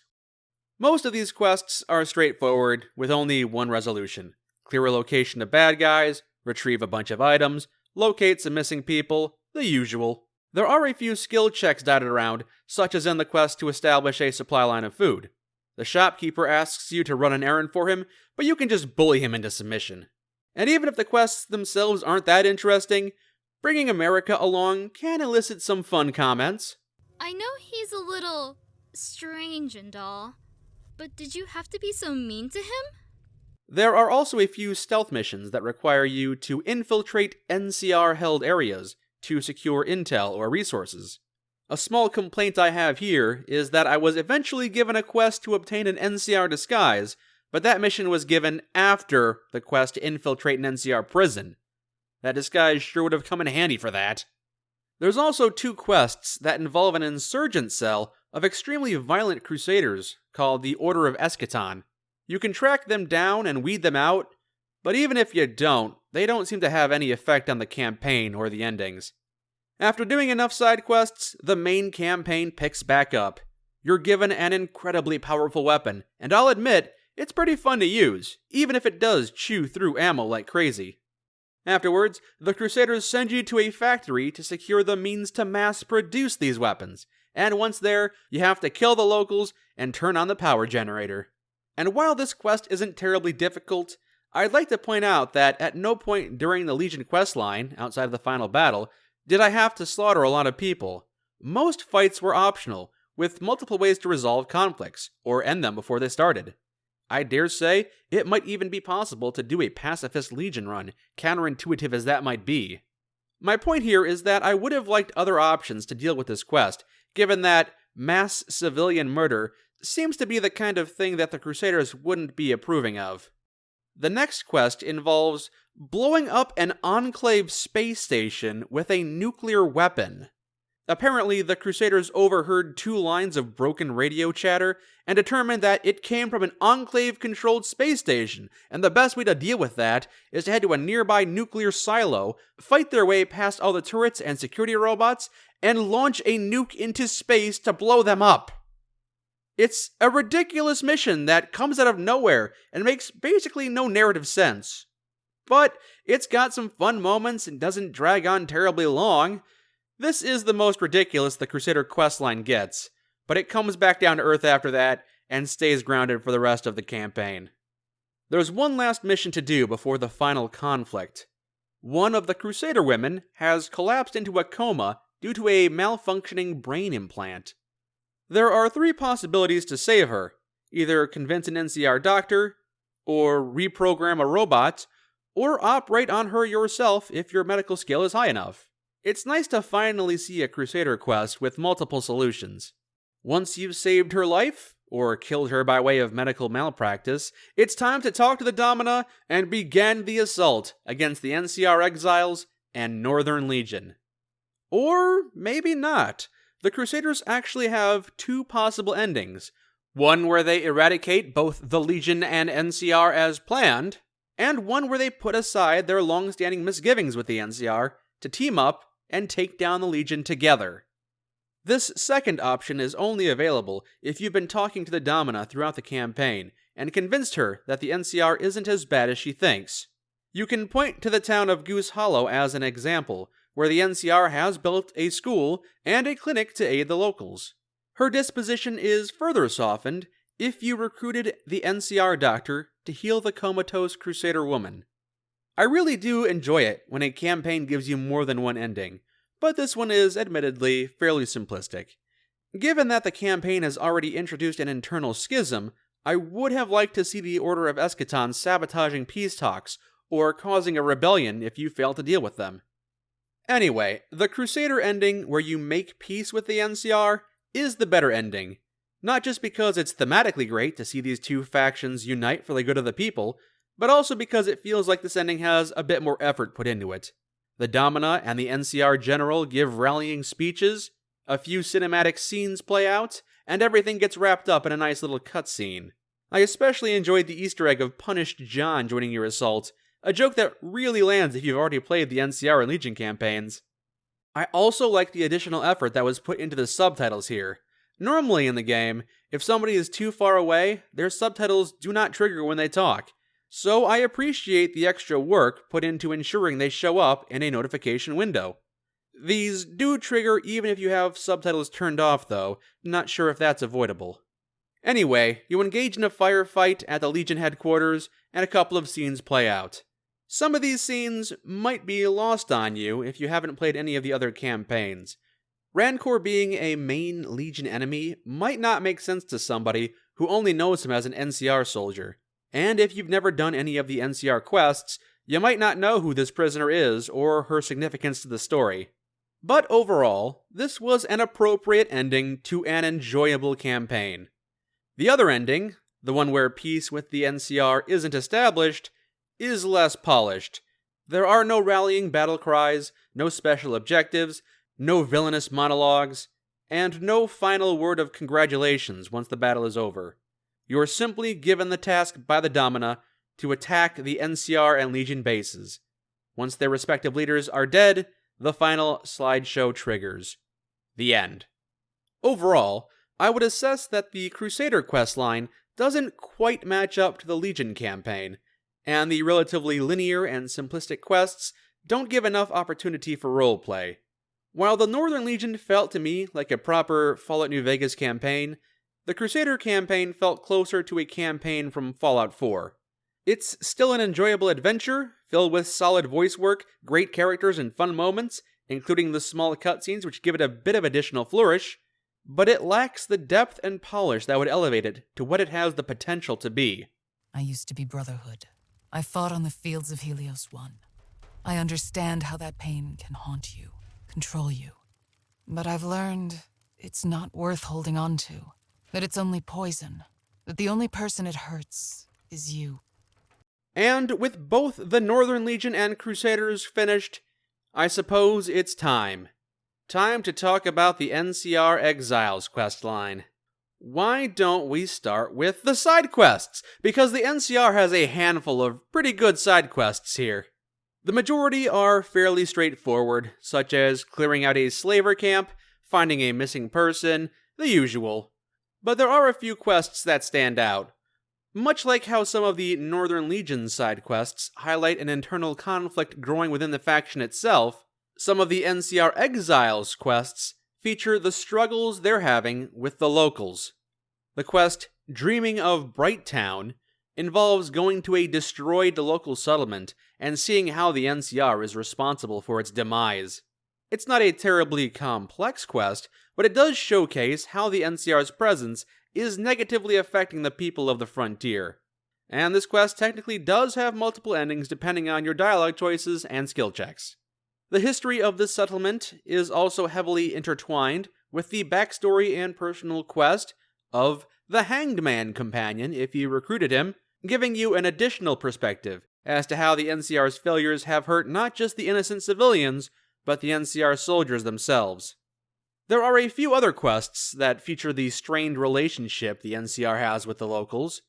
Most of these quests are straightforward, with only one resolution. Clear a location of bad guys, retrieve a bunch of items, locate some missing people, the usual. There are a few skill checks dotted around, such as in the quest to establish a supply line of food. The shopkeeper asks you to run an errand for him, but you can just bully him into submission. And even if the quests themselves aren't that interesting, bringing America along can elicit some fun comments. I know he's a little strange and all, but did you have to be so mean to him? There are also a few stealth missions that require you to infiltrate NCR-held areas to secure intel or resources. A small complaint I have here is that I was eventually given a quest to obtain an NCR disguise, but that mission was given after the quest to infiltrate an NCR prison. That disguise sure would have come in handy for that. There's also 2 quests that involve an insurgent cell of extremely violent crusaders called the Order of Eschaton. You can track them down and weed them out, but even if you don't, they don't seem to have any effect on the campaign or the endings. After doing enough side quests, the main campaign picks back up. You're given an incredibly powerful weapon, and I'll admit, it's pretty fun to use, even if it does chew through ammo like crazy. Afterwards, the Crusaders send you to a factory to secure the means to mass produce these weapons, and once there, you have to kill the locals and turn on the power generator. And while this quest isn't terribly difficult, I'd like to point out that at no point during the Legion questline, outside of the final battle, did I have to slaughter a lot of people. Most fights were optional, with multiple ways to resolve conflicts, or end them before they started. I dare say it might even be possible to do a pacifist Legion run, counterintuitive as that might be. My point here is that I would have liked other options to deal with this quest, given that mass civilian murder seems to be the kind of thing that the Crusaders wouldn't be approving of. The next quest involves blowing up an Enclave space station with a nuclear weapon. Apparently, the Crusaders overheard 2 lines of broken radio chatter and determined that it came from an Enclave-controlled space station, and the best way to deal with that is to head to a nearby nuclear silo, fight their way past all the turrets and security robots, and launch a nuke into space to blow them up. It's a ridiculous mission that comes out of nowhere and makes basically no narrative sense. But it's got some fun moments and doesn't drag on terribly long. This is the most ridiculous the Crusader questline gets, but it comes back down to earth after that and stays grounded for the rest of the campaign. There's one last mission to do before the final conflict. One of the Crusader women has collapsed into a coma due to a malfunctioning brain implant. There are 3 possibilities to save her: either convince an NCR doctor, or reprogram a robot, or operate on her yourself if your medical skill is high enough. It's nice to finally see a Crusader quest with multiple solutions. Once you've saved her life, or killed her by way of medical malpractice, it's time to talk to the Domina and begin the assault against the NCR Exiles and Northern Legion. Or maybe not. The Crusaders actually have 2 possible endings. One where they eradicate both the Legion and NCR as planned, and one where they put aside their long-standing misgivings with the NCR to team up and take down the Legion together. This second option is only available if you've been talking to the Domina throughout the campaign and convinced her that the NCR isn't as bad as she thinks. You can point to the town of Goose Hollow as an example, where the NCR has built a school and a clinic to aid the locals. Her disposition is further softened if you recruited the NCR doctor to heal the comatose Crusader woman. I really do enjoy it when a campaign gives you more than one ending, but this one is admittedly fairly simplistic. Given that the campaign has already introduced an internal schism, I would have liked to see the Order of Eschaton sabotaging peace talks or causing a rebellion if you fail to deal with them. Anyway, the Crusader ending where you make peace with the NCR is the better ending. Not just because it's thematically great to see these 2 factions unite for the good of the people, but also because it feels like this ending has a bit more effort put into it. The Domina and the NCR General give rallying speeches, a few cinematic scenes play out, and everything gets wrapped up in a nice little cutscene. I especially enjoyed the Easter egg of Punished John joining your assault, a joke that really lands if you've already played the NCR and Legion campaigns. I also like the additional effort that was put into the subtitles here. Normally in the game, if somebody is too far away, their subtitles do not trigger when they talk, so I appreciate the extra work put into ensuring they show up in a notification window. These do trigger even if you have subtitles turned off though, not sure if that's avoidable. Anyway, you engage in a firefight at the Legion headquarters, and a couple of scenes play out. Some of these scenes might be lost on you if you haven't played any of the other campaigns. Rancor being a main Legion enemy might not make sense to somebody who only knows him as an NCR soldier. And if you've never done any of the NCR quests, you might not know who this prisoner is or her significance to the story. But overall, this was an appropriate ending to an enjoyable campaign. The other ending, the one where peace with the NCR isn't established, is less polished. There are no rallying battle cries, no special objectives, no villainous monologues, and no final word of congratulations once the battle is over. You are simply given the task by the Domina to attack the NCR and Legion bases. Once their respective leaders are dead, the final slideshow triggers. The end. Overall, I would assess that the Crusader questline doesn't quite match up to the Legion campaign, and the relatively linear and simplistic quests don't give enough opportunity for roleplay. While the Northern Legion felt to me like a proper Fallout New Vegas campaign, the Crusader campaign felt closer to a campaign from Fallout 4. It's still an enjoyable adventure, filled with solid voice work, great characters, and fun moments, including the small cutscenes which give it a bit of additional flourish, but it lacks the depth and polish that would elevate it to what it has the potential to be. I used to be Brotherhood. I fought on the fields of Helios 1. I understand how that pain can haunt you, control you. But I've learned it's not worth holding on to, that it's only poison, that the only person it hurts is you. And with both the Northern Legion and Crusaders finished, I suppose it's time. Time to talk about the NCR Exiles questline. Why don't we start with the side quests? Because the NCR has a handful of pretty good side quests here. The majority are fairly straightforward, such as clearing out a slaver camp, finding a missing person, the usual. But there are a few quests that stand out. Much like how some of the Northern Legion side quests highlight an internal conflict growing within the faction itself, some of the NCR Exiles quests feature the struggles they're having with the locals. The quest Dreaming of Brighttown involves going to a destroyed local settlement and seeing how the NCR is responsible for its demise. It's not a terribly complex quest, but it does showcase how the NCR's presence is negatively affecting the people of the frontier. And this quest technically does have multiple endings depending on your dialogue choices and skill checks. The history of this settlement is also heavily intertwined with the backstory and personal quest of the Hanged Man companion if you recruited him, giving you an additional perspective as to how the NCR's failures have hurt not just the innocent civilians, but the NCR soldiers themselves. There are a few other quests that feature the strained relationship the NCR has with the locals.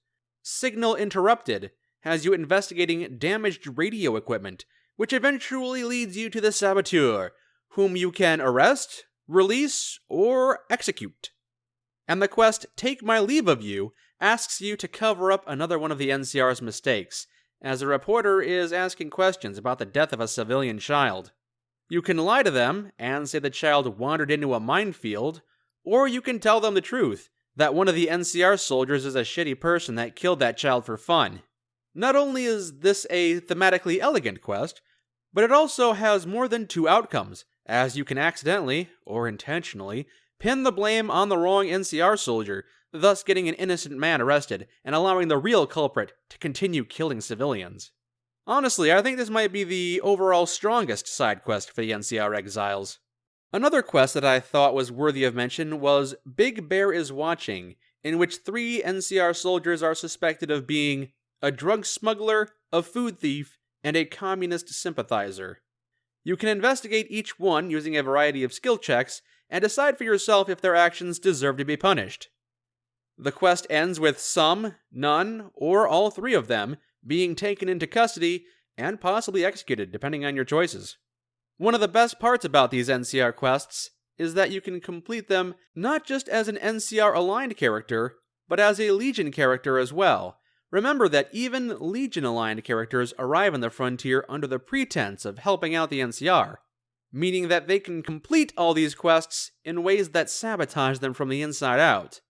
Signal Interrupted has you investigating damaged radio equipment, which eventually leads you to the Saboteur, whom you can arrest, release, or execute. And the quest Take My Leave of You asks you to cover up another one of the NCR's mistakes, as a reporter is asking questions about the death of a civilian child. You can lie to them and say the child wandered into a minefield, or you can tell them the truth, that one of the NCR soldiers is a shitty person that killed that child for fun. Not only is this a thematically elegant quest, but it also has more than two outcomes, as you can accidentally, or intentionally, pin the blame on the wrong NCR soldier, thus getting an innocent man arrested and allowing the real culprit to continue killing civilians. Honestly, I think this might be the overall strongest side quest for the NCR Exiles. Another quest that I thought was worthy of mention was Big Bear is Watching, in which 3 NCR soldiers are suspected of being a drug smuggler, a food thief, and a communist sympathizer. You can investigate each one using a variety of skill checks and decide for yourself if their actions deserve to be punished. The quest ends with some, none, or all 3 of them being taken into custody and possibly executed, depending on your choices. One of the best parts about these NCR quests is that you can complete them not just as an NCR-aligned character, but as a Legion character as well. Remember that even Legion-aligned characters arrive on the frontier under the pretense of helping out the NCR, meaning that they can complete all these quests in ways that sabotage them from the inside out.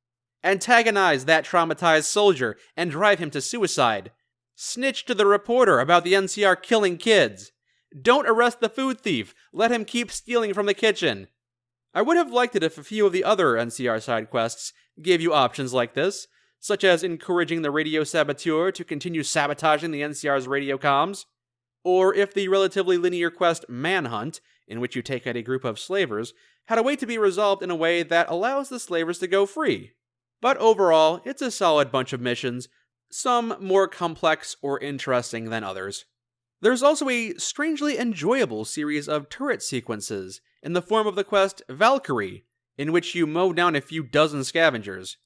Antagonize that traumatized soldier and drive him to suicide. Snitch to the reporter about the NCR killing kids. Don't arrest the food thief. Let him keep stealing from the kitchen. I would have liked it if a few of the other NCR side quests gave you options like this, such as encouraging the radio saboteur to continue sabotaging the NCR's radio comms, or if the relatively linear quest Manhunt, in which you take out a group of slavers, had a way to be resolved in a way that allows the slavers to go free. But overall, it's a solid bunch of missions, some more complex or interesting than others. There's also a strangely enjoyable series of turret sequences in the form of the quest Valkyrie, in which you mow down a few dozen scavengers.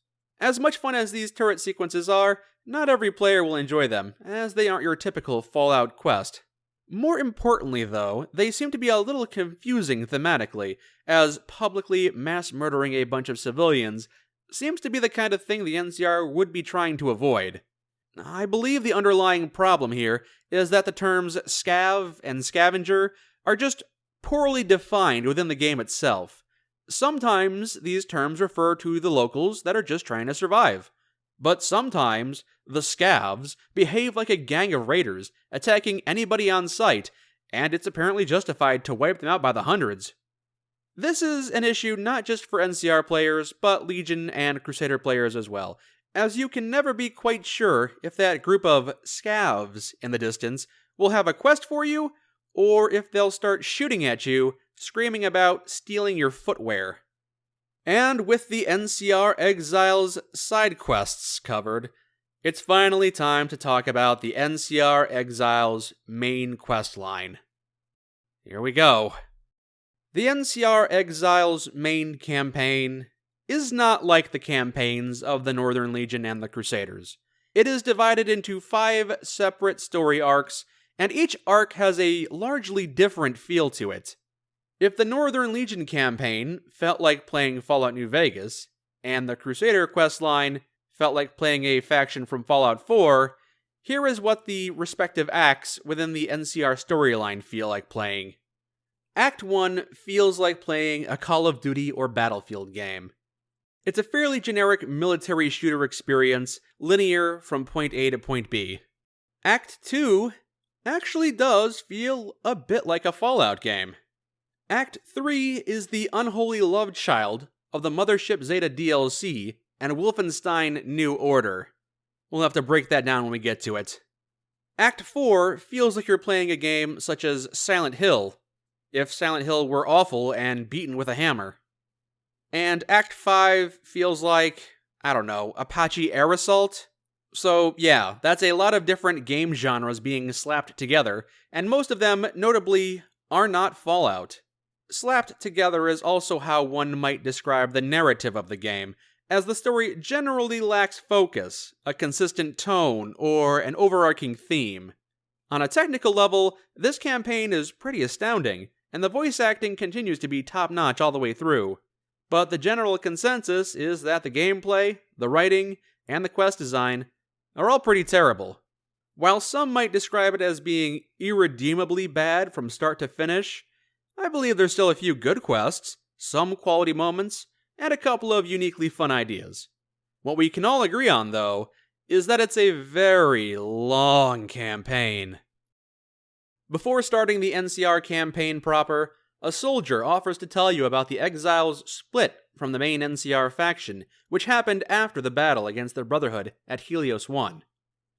As much fun as these turret sequences are, not every player will enjoy them, as they aren't your typical Fallout quest. More importantly, though, they seem to be a little confusing thematically, as publicly mass murdering a bunch of civilians seems to be the kind of thing the NCR would be trying to avoid. I believe the underlying problem here is that the terms scav and scavenger are just poorly defined within the game itself. Sometimes these terms refer to the locals that are just trying to survive, but sometimes the scavs behave like a gang of raiders, attacking anybody on sight, and it's apparently justified to wipe them out by the hundreds. This is an issue not just for NCR players, but Legion and Crusader players as well, as you can never be quite sure if that group of scavs in the distance will have a quest for you, or if they'll start shooting at you, screaming about stealing your footwear. And with the NCR Exiles side quests covered, it's finally time to talk about the NCR Exiles main quest line. Here we go. The NCR Exiles main campaign is not like the campaigns of the Northern Legion and the Crusaders. It is divided into 5 separate story arcs, and each arc has a largely different feel to it. If the Northern Legion campaign felt like playing Fallout New Vegas, and the Crusader questline felt like playing a faction from Fallout 4, here is what the respective acts within the NCR storyline feel like playing. Act 1 feels like playing a Call of Duty or Battlefield game. It's a fairly generic military shooter experience, linear from point A to point B. Act 2 actually does feel a bit like a Fallout game. Act 3 is the unholy love child of the Mothership Zeta DLC and Wolfenstein New Order. We'll have to break that down when we get to it. Act 4 feels like you're playing a game such as Silent Hill, if Silent Hill were awful and beaten with a hammer. And Act 5 feels like, I don't know, Apache Air Assault? So yeah, that's a lot of different game genres being slapped together, and most of them, notably, are not Fallout. Slapped together is also how one might describe the narrative of the game, as the story generally lacks focus, a consistent tone, or an overarching theme. On a technical level, this campaign is pretty astounding, and the voice acting continues to be top-notch all the way through. But the general consensus is that the gameplay, the writing, and the quest design are all pretty terrible. While some might describe it as being irredeemably bad from start to finish, I believe there's still a few good quests, some quality moments, and a couple of uniquely fun ideas. What we can all agree on, though, is that it's a very long campaign. Before starting the NCR campaign proper, a soldier offers to tell you about the Exiles' split from the main NCR faction, which happened after the battle against the Brotherhood at Helios 1.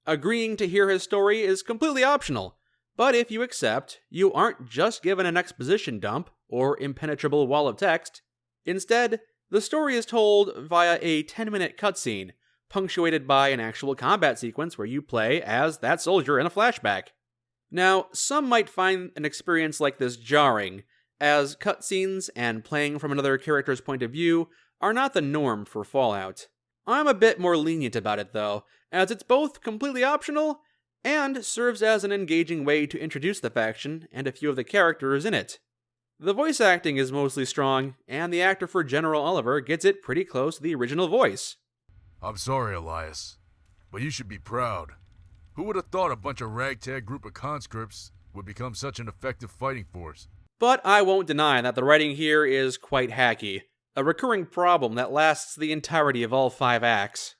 Agreeing to hear his story is completely optional, but if you accept, you aren't just given an exposition dump or impenetrable wall of text. Instead, the story is told via a 10-minute cutscene, punctuated by an actual combat sequence where you play as that soldier in a flashback. Now, some might find an experience like this jarring, as cutscenes and playing from another character's point of view are not the norm for Fallout. I'm a bit more lenient about it though, as it's both completely optional and serves as an engaging way to introduce the faction and a few of the characters in it. The voice acting is mostly strong, and the actor for General Oliver gets it pretty close to the original voice. I'm sorry, Elias, but you should be proud. Who would have thought a bunch of ragtag group of conscripts would become such an effective fighting force? But I won't deny that the writing here is quite hacky, a recurring problem that lasts the entirety of all 5 acts.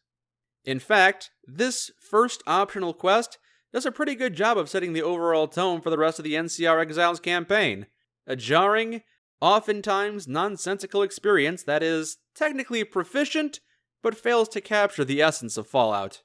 In fact, this first optional quest does a pretty good job of setting the overall tone for the rest of the NCR Exiles campaign. A jarring, oftentimes nonsensical experience that is technically proficient, but fails to capture the essence of Fallout.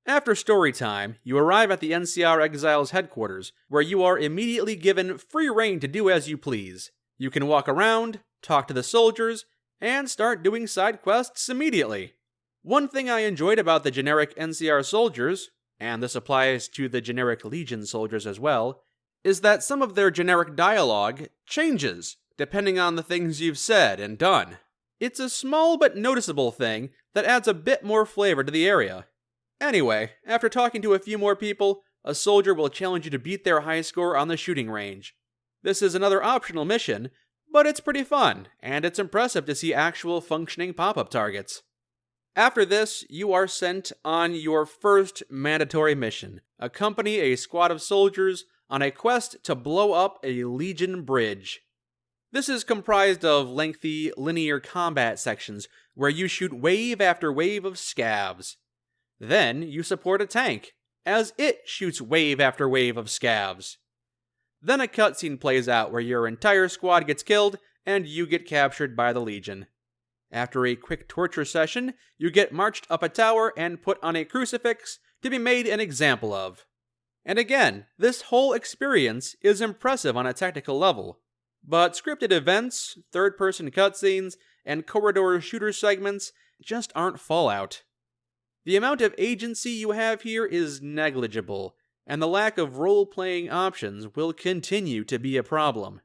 After story time, you arrive at the NCR Exiles headquarters, where you are immediately given free rein to do as you please. You can walk around, talk to the soldiers, and start doing side quests immediately. One thing I enjoyed about the generic NCR soldiers, and this applies to the generic Legion soldiers as well, is that some of their generic dialogue changes, depending on the things you've said and done. It's a small but noticeable thing that adds a bit more flavor to the area. Anyway, after talking to a few more people, a soldier will challenge you to beat their high score on the shooting range. This is another optional mission, but it's pretty fun, and it's impressive to see actual functioning pop-up targets. After this, you are sent on your first mandatory mission. Accompany a squad of soldiers on a quest to blow up a Legion bridge. This is comprised of lengthy, linear combat sections where you shoot wave after wave of scavs. Then you support a tank, as it shoots wave after wave of scavs. Then a cutscene plays out where your entire squad gets killed and you get captured by the Legion. After a quick torture session, you get marched up a tower and put on a crucifix to be made an example of. And again, this whole experience is impressive on a technical level. But scripted events, third-person cutscenes, and corridor shooter segments just aren't Fallout. The amount of agency you have here is negligible, and the lack of role-playing options will continue to be a problem.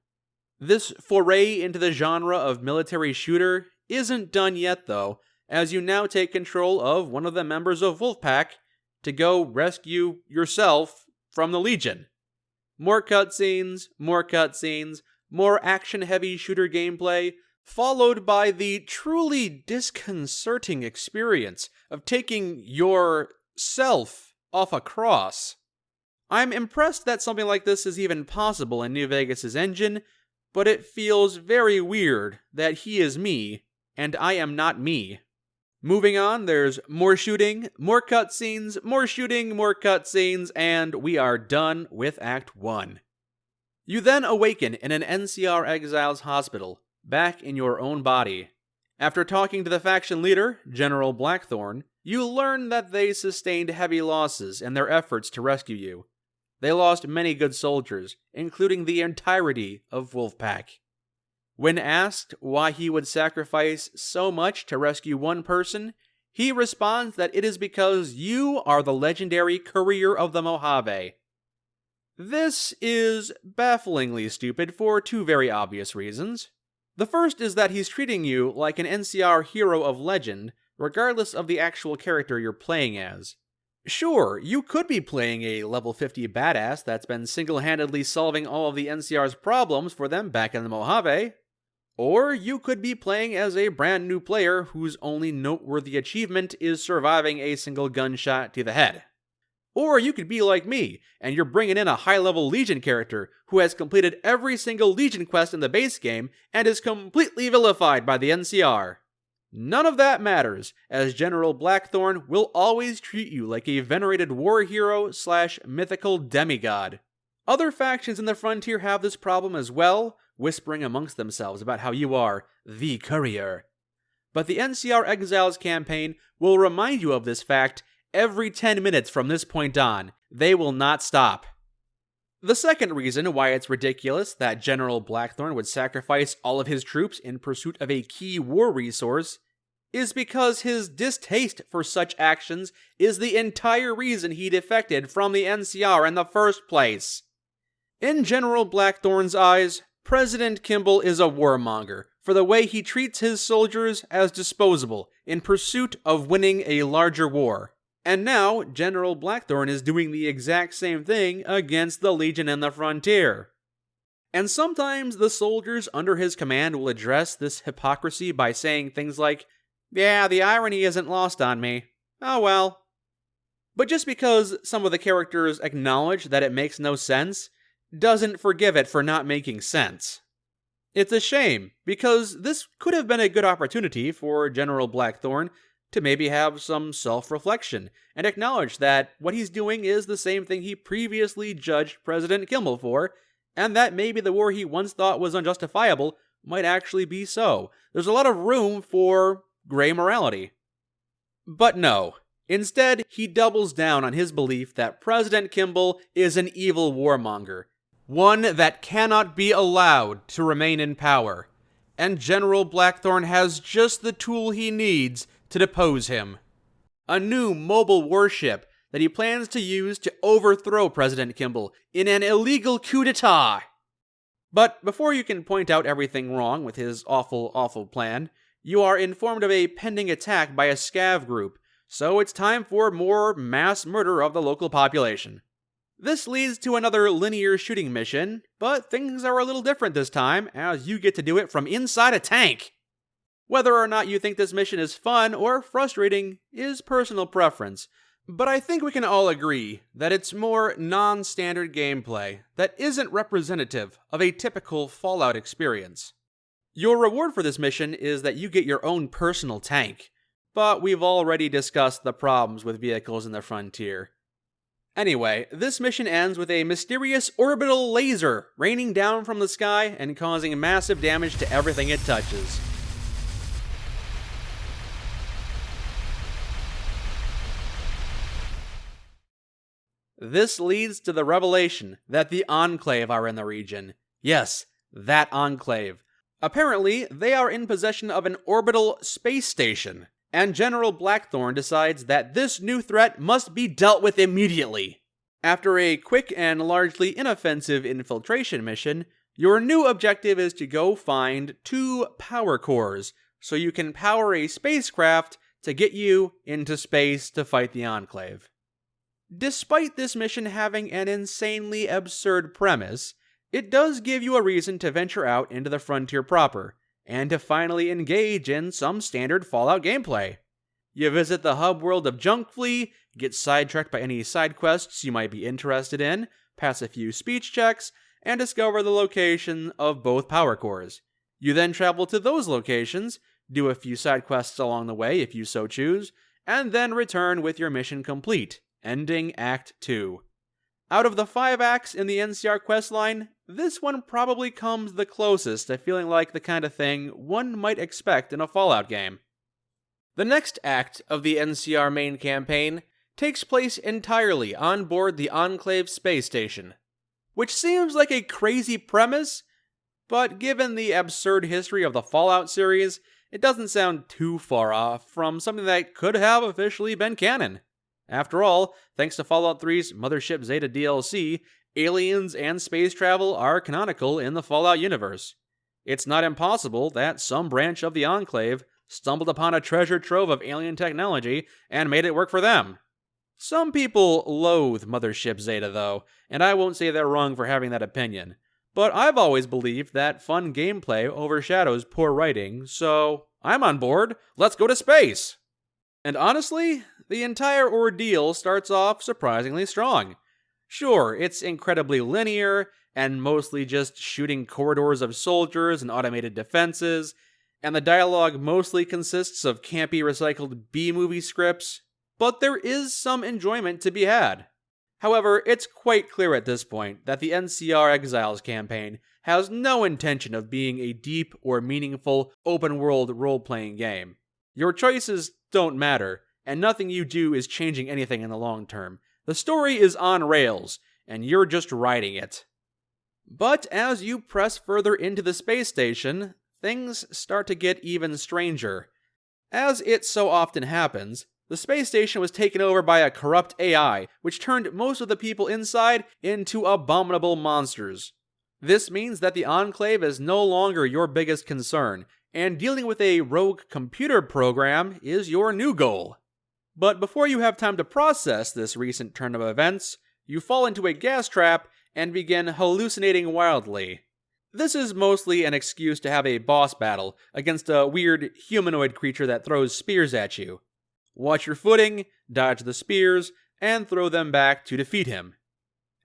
This foray into the genre of military shooter isn't done yet though, as you now take control of one of the members of Wolfpack to go rescue yourself from the Legion. More cutscenes, more action-heavy shooter gameplay, followed by the truly disconcerting experience of taking yourself off a cross. I'm impressed that something like this is even possible in New Vegas' engine, but it feels very weird that he is me, and I am not me. Moving on, there's more shooting, more cutscenes, more shooting, more cutscenes, and we are done with Act 1. You then awaken in an NCR Exiles hospital, back in your own body. After talking to the faction leader, General Blackthorn, you learn that they sustained heavy losses in their efforts to rescue you. They lost many good soldiers, including the entirety of Wolfpack. When asked why he would sacrifice so much to rescue one person, he responds that it is because you are the legendary Courier of the Mojave. This is bafflingly stupid for two very obvious reasons. The first is that he's treating you like an NCR hero of legend, regardless of the actual character you're playing as. Sure, you could be playing a level 50 badass that's been single-handedly solving all of the NCR's problems for them back in the Mojave. Or you could be playing as a brand new player whose only noteworthy achievement is surviving a single gunshot to the head. Or you could be like me, and you're bringing in a high-level Legion character who has completed every single Legion quest in the base game and is completely vilified by the NCR. None of that matters, as General Blackthorn will always treat you like a venerated war hero / mythical demigod. Other factions in the Frontier have this problem as well, whispering amongst themselves about how you are the Courier. But the NCR Exiles campaign will remind you of this fact every 10 minutes from this point on. They will not stop. The second reason why it's ridiculous that General Blackthorn would sacrifice all of his troops in pursuit of a key war resource is because his distaste for such actions is the entire reason he defected from the NCR in the first place. In General Blackthorn's eyes, President Kimball is a warmonger for the way he treats his soldiers as disposable in pursuit of winning a larger war. And now, General Blackthorn is doing the exact same thing against the Legion and the Frontier. And sometimes the soldiers under his command will address this hypocrisy by saying things like, "Yeah, the irony isn't lost on me. Oh well." But just because some of the characters acknowledge that it makes no sense, doesn't forgive it for not making sense. It's a shame, because this could have been a good opportunity for General Blackthorn to maybe have some self-reflection and acknowledge that what he's doing is the same thing he previously judged President Kimball for, and that maybe the war he once thought was unjustifiable might actually be so. There's a lot of room for gray morality. But no. Instead, he doubles down on his belief that President Kimball is an evil warmonger, one that cannot be allowed to remain in power, and General Blackthorn has just the tool he needs to depose him. A new mobile warship that he plans to use to overthrow President Kimball in an illegal coup d'etat. But before you can point out everything wrong with his awful plan, you are informed of a pending attack by a scav group, so it's time for more mass murder of the local population. This leads to another linear shooting mission, but things are a little different this time, as you get to do it from inside a tank. Whether or not you think this mission is fun or frustrating is personal preference, but I think we can all agree that it's more non-standard gameplay that isn't representative of a typical Fallout experience. Your reward for this mission is that you get your own personal tank, but we've already discussed the problems with vehicles in the Frontier. Anyway, this mission ends with a mysterious orbital laser raining down from the sky and causing massive damage to everything it touches. This leads to the revelation that the Enclave are in the region. Yes, that Enclave. Apparently, they are in possession of an orbital space station, and General Blackthorn decides that this new threat must be dealt with immediately. After a quick and largely inoffensive infiltration mission, your new objective is to go find 2 power cores, so you can power a spacecraft to get you into space to fight the Enclave. Despite this mission having an insanely absurd premise, it does give you a reason to venture out into the Frontier proper, and to finally engage in some standard Fallout gameplay. You visit the hub world of Junkflee, get sidetracked by any side quests you might be interested in, pass a few speech checks, and discover the location of both power cores. You then travel to those locations, do a few side quests along the way if you so choose, and then return with your mission complete, ending Act 2. Out of the 5 acts in the NCR questline, this one probably comes the closest to feeling like the kind of thing one might expect in a Fallout game. The next act of the NCR main campaign takes place entirely on board the Enclave space station, which seems like a crazy premise, but given the absurd history of the Fallout series, it doesn't sound too far off from something that could have officially been canon. After all, thanks to Fallout 3's Mothership Zeta DLC, aliens and space travel are canonical in the Fallout universe. It's not impossible that some branch of the Enclave stumbled upon a treasure trove of alien technology and made it work for them. Some people loathe Mothership Zeta, though, and I won't say they're wrong for having that opinion. But I've always believed that fun gameplay overshadows poor writing, so I'm on board. Let's go to space! And honestly, the entire ordeal starts off surprisingly strong. Sure, it's incredibly linear, and mostly just shooting corridors of soldiers and automated defenses, and the dialogue mostly consists of campy recycled B-movie scripts, but there is some enjoyment to be had. However, it's quite clear at this point that the NCR Exiles campaign has no intention of being a deep or meaningful open-world role-playing game. Your choices don't matter, and nothing you do is changing anything in the long term. The story is on rails, and you're just riding it. But as you press further into the space station, things start to get even stranger. As it so often happens, the space station was taken over by a corrupt AI, which turned most of the people inside into abominable monsters. This means that the Enclave is no longer your biggest concern, and dealing with a rogue computer program is your new goal. But before you have time to process this recent turn of events, you fall into a gas trap and begin hallucinating wildly. This is mostly an excuse to have a boss battle against a weird humanoid creature that throws spears at you. Watch your footing, dodge the spears, and throw them back to defeat him.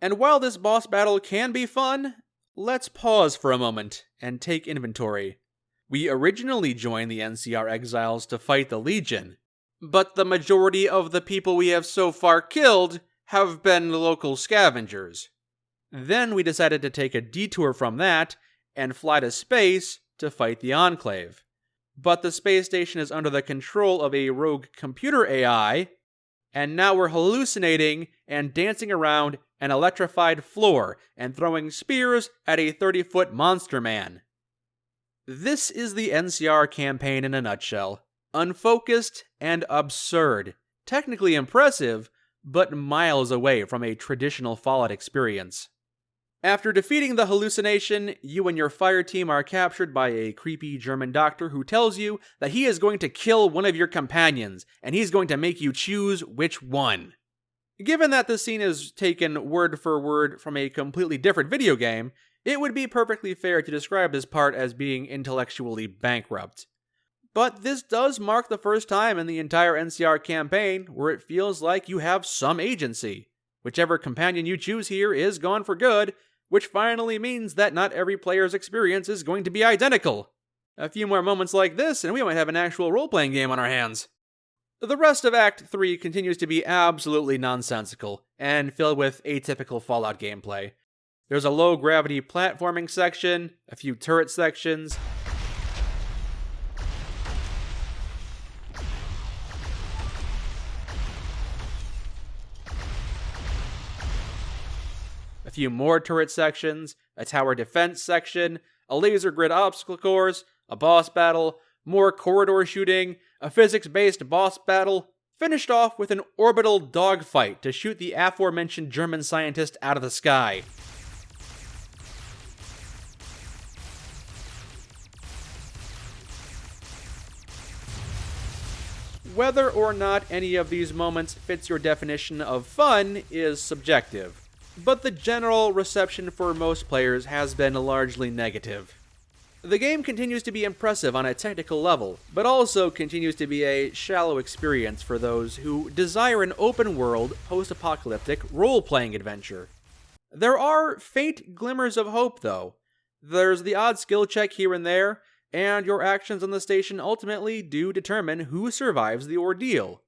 And while this boss battle can be fun, let's pause for a moment and take inventory. We originally joined the NCR Exiles to fight the Legion, but the majority of the people we have so far killed have been local scavengers. Then we decided to take a detour from that and fly to space to fight the Enclave. But the space station is under the control of a rogue computer AI, and now we're hallucinating and dancing around an electrified floor and throwing spears at a 30-foot monster man. This is the NCR campaign in a nutshell. Unfocused and absurd. Technically impressive, but miles away from a traditional Fallout experience. After defeating the hallucination, you and your fire team are captured by a creepy German doctor who tells you that he is going to kill one of your companions, and he's going to make you choose which one. Given that the scene is taken word for word from a completely different video game, it would be perfectly fair to describe this part as being intellectually bankrupt. But this does mark the first time in the entire NCR campaign where it feels like you have some agency. Whichever companion you choose here is gone for good, which finally means that not every player's experience is going to be identical. A few more moments like this, and we might have an actual role-playing game on our hands. The rest of Act 3 continues to be absolutely nonsensical, and filled with atypical Fallout gameplay. There's a low-gravity platforming section, a few turret sections, a few more turret sections, a tower defense section, a laser grid obstacle course, a boss battle, more corridor shooting, a physics-based boss battle, finished off with an orbital dogfight to shoot the aforementioned German scientist out of the sky. Whether or not any of these moments fits your definition of fun is subjective, but the general reception for most players has been largely negative. The game continues to be impressive on a technical level, but also continues to be a shallow experience for those who desire an open-world, post-apocalyptic role-playing adventure. There are faint glimmers of hope, though. There's the odd skill check here and there, and your actions on the station ultimately do determine who survives the ordeal.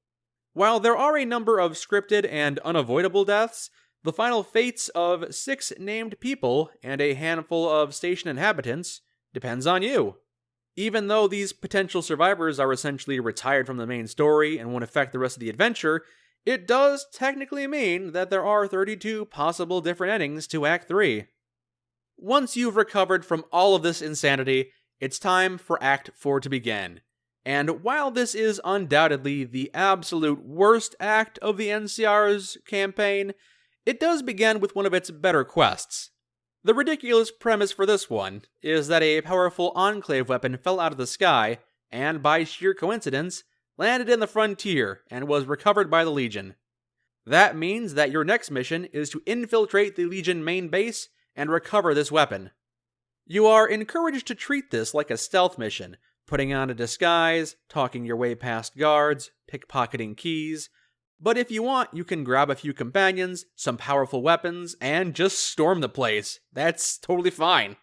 While there are a number of scripted and unavoidable deaths, the final fates of 6 named people and a handful of station inhabitants depends on you. Even though these potential survivors are essentially retired from the main story and won't affect the rest of the adventure, it does technically mean that there are 32 possible different endings to Act 3. Once you've recovered from all of this insanity, it's time for Act 4 to begin. And while this is undoubtedly the absolute worst act of the NCR's campaign, it does begin with one of its better quests. The ridiculous premise for this one is that a powerful Enclave weapon fell out of the sky, and by sheer coincidence, landed in the frontier and was recovered by the Legion. That means that your next mission is to infiltrate the Legion main base and recover this weapon. You are encouraged to treat this like a stealth mission, putting on a disguise, talking your way past guards, pickpocketing keys. But if you want, you can grab a few companions, some powerful weapons, and just storm the place. That's totally fine.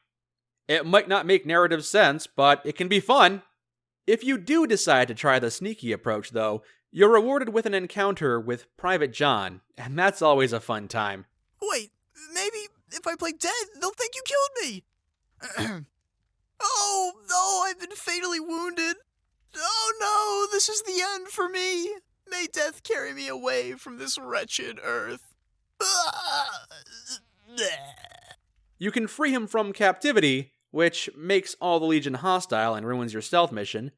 It might not make narrative sense, but it can be fun. If you do decide to try the sneaky approach, though, you're rewarded with an encounter with Private John, and that's always a fun time. Wait, maybe if I play dead, they'll think you killed me. Oh, no, I've been fatally wounded. Oh no, this is the end for me. May death carry me away from this wretched earth. You can free him from captivity, which makes all the Legion hostile and ruins your stealth mission,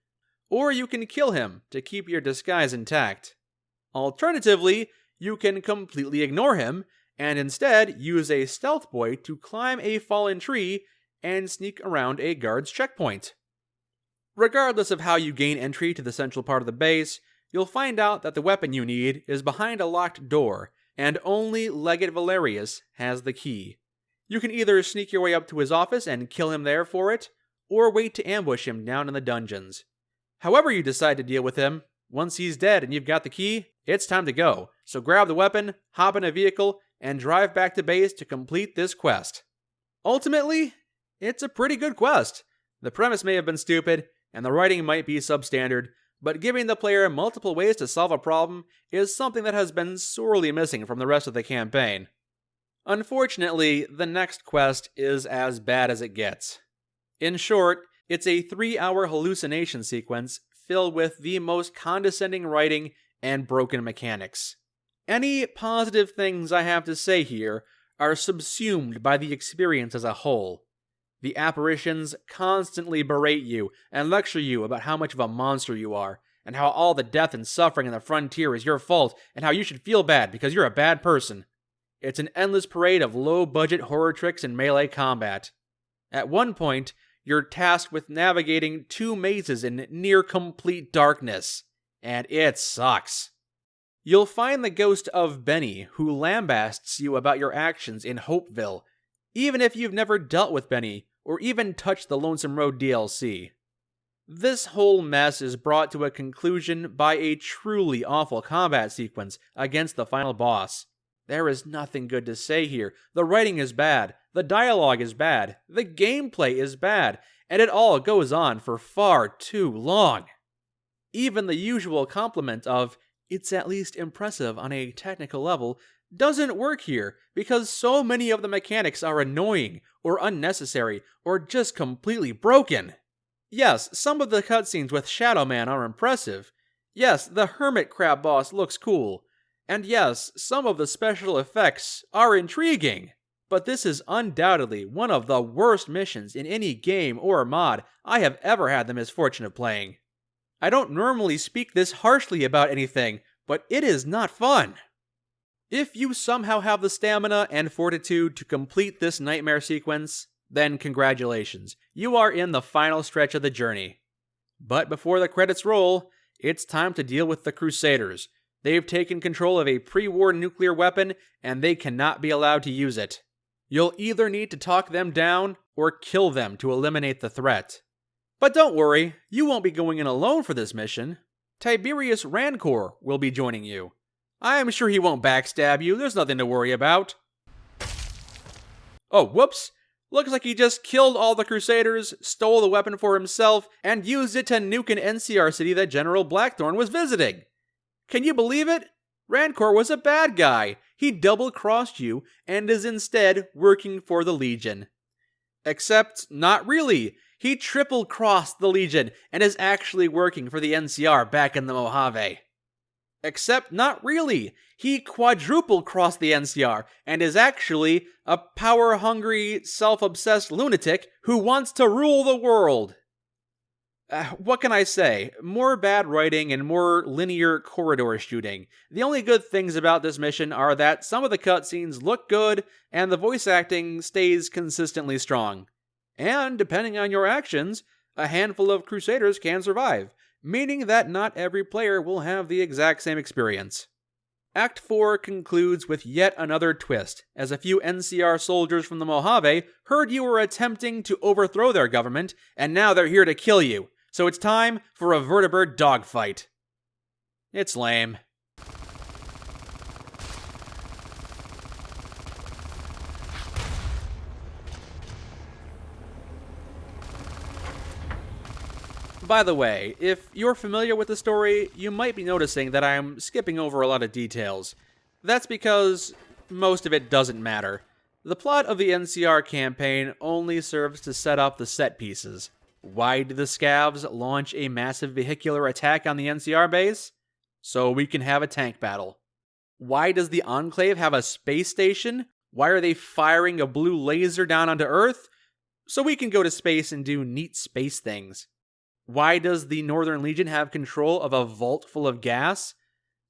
or you can kill him to keep your disguise intact. Alternatively, you can completely ignore him, and instead use a stealth boy to climb a fallen tree and sneak around a guard's checkpoint. Regardless of how you gain entry to the central part of the base, you'll find out that the weapon you need is behind a locked door, and only Legate Valerius has the key. You can either sneak your way up to his office and kill him there for it, or wait to ambush him down in the dungeons. However you decide to deal with him, once he's dead and you've got the key, it's time to go. So grab the weapon, hop in a vehicle, and drive back to base to complete this quest. Ultimately, it's a pretty good quest. The premise may have been stupid, and the writing might be substandard, but giving the player multiple ways to solve a problem is something that has been sorely missing from the rest of the campaign. Unfortunately, the next quest is as bad as it gets. In short, it's a 3-hour hallucination sequence filled with the most condescending writing and broken mechanics. Any positive things I have to say here are subsumed by the experience as a whole. The apparitions constantly berate you and lecture you about how much of a monster you are, and how all the death and suffering in the frontier is your fault, and how you should feel bad because you're a bad person. It's an endless parade of low-budget horror tricks and melee combat. At one point, you're tasked with navigating 2 mazes in near-complete darkness, and it sucks. You'll find the ghost of Benny, who lambasts you about your actions in Hopeville, even if you've never dealt with Benny, or even touched the Lonesome Road DLC. This whole mess is brought to a conclusion by a truly awful combat sequence against the final boss. There is nothing good to say here. The writing is bad, the dialogue is bad, the gameplay is bad, and it all goes on for far too long. Even the usual compliment of, "It's at least impressive on a technical level," doesn't work here, because so many of the mechanics are annoying, or unnecessary, or just completely broken. Yes, some of the cutscenes with Shadow Man are impressive. Yes, the Hermit Crab boss looks cool. And yes, some of the special effects are intriguing. But this is undoubtedly one of the worst missions in any game or mod I have ever had the misfortune of playing. I don't normally speak this harshly about anything, but it is not fun. If you somehow have the stamina and fortitude to complete this nightmare sequence, then congratulations, you are in the final stretch of the journey. But before the credits roll, it's time to deal with the Crusaders. They've taken control of a pre-war nuclear weapon, and they cannot be allowed to use it. You'll either need to talk them down, or kill them to eliminate the threat. But don't worry, you won't be going in alone for this mission. Tiberius Rancor will be joining you. I am sure he won't backstab you, there's nothing to worry about. Oh, whoops. Looks like he just killed all the Crusaders, stole the weapon for himself, and used it to nuke an NCR city that General Blackthorn was visiting. Can you believe it? Rancor was a bad guy. He double-crossed you and is instead working for the Legion. Except, not really. He triple-crossed the Legion and is actually working for the NCR back in the Mojave. Except, not really. He quadruple-crossed the NCR and is actually a power-hungry, self-obsessed lunatic who wants to rule the world. What can I say? More bad writing and more linear corridor shooting. The only good things about this mission are that some of the cutscenes look good and the voice acting stays consistently strong. And, depending on your actions, a handful of Crusaders can survive, meaning that not every player will have the exact same experience. Act 4 concludes with yet another twist, as a few NCR soldiers from the Mojave heard you were attempting to overthrow their government, and now they're here to kill you. So it's time for a vertibird dogfight. It's lame. By the way, if you're familiar with the story, you might be noticing that I'm skipping over a lot of details. That's because most of it doesn't matter. The plot of the NCR campaign only serves to set up the set pieces. Why did the Scavs launch a massive vehicular attack on the NCR base? So we can have a tank battle. Why does the Enclave have a space station? Why are they firing a blue laser down onto Earth? So we can go to space and do neat space things. Why does the Northern Legion have control of a vault full of gas?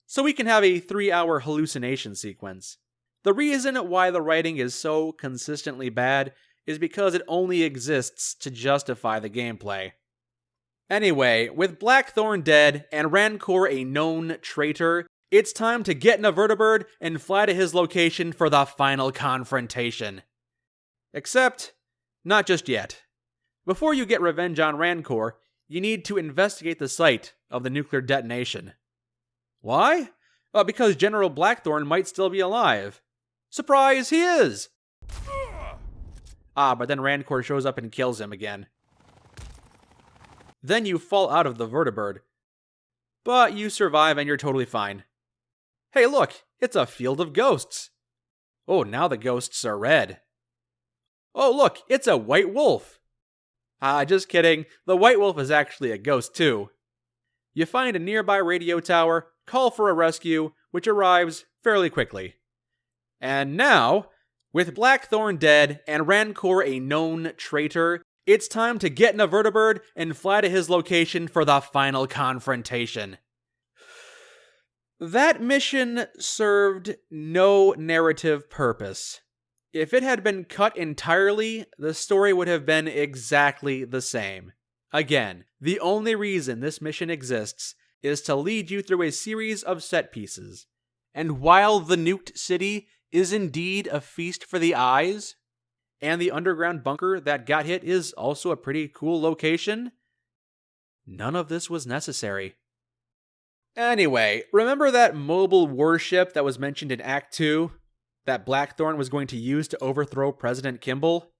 So we can have a 3-hour hallucination sequence. The reason why the writing is so consistently bad is because it only exists to justify the gameplay. Anyway, with Blackthorn dead and Rancor a known traitor, it's time to get in a vertibird and fly to his location for the final confrontation. Except, not just yet. Before you get revenge on Rancor, you need to investigate the site of the nuclear detonation. Why? Because General Blackthorn might still be alive. Surprise, he is! But then Rancor shows up and kills him again. Then you fall out of the vertibird. But you survive and you're totally fine. Hey look, it's a field of ghosts. Oh, now the ghosts are red. Oh look, it's a white wolf. Just kidding, the white wolf is actually a ghost too. You find a nearby radio tower, call for a rescue, which arrives fairly quickly. And now, with Blackthorn dead and Rancor a known traitor, it's time to get in a vertibird and fly to his location for the final confrontation. That mission served no narrative purpose. If it had been cut entirely, the story would have been exactly the same. Again, the only reason this mission exists is to lead you through a series of set pieces. And while the nuked city is indeed a feast for the eyes, and the underground bunker that got hit is also a pretty cool location, none of this was necessary. Anyway, remember that mobile warship that was mentioned in Act 2 that Blackthorn was going to use to overthrow President Kimball?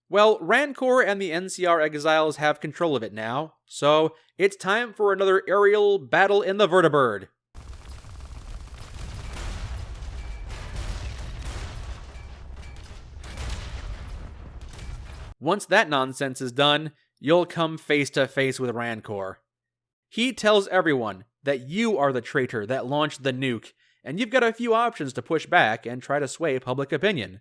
Well, Rancor and the NCR Exiles have control of it now, so it's time for another aerial battle in the vertibird. Once that nonsense is done, you'll come face to face with Rancor. He tells everyone that you are the traitor that launched the nuke, and you've got a few options to push back and try to sway public opinion.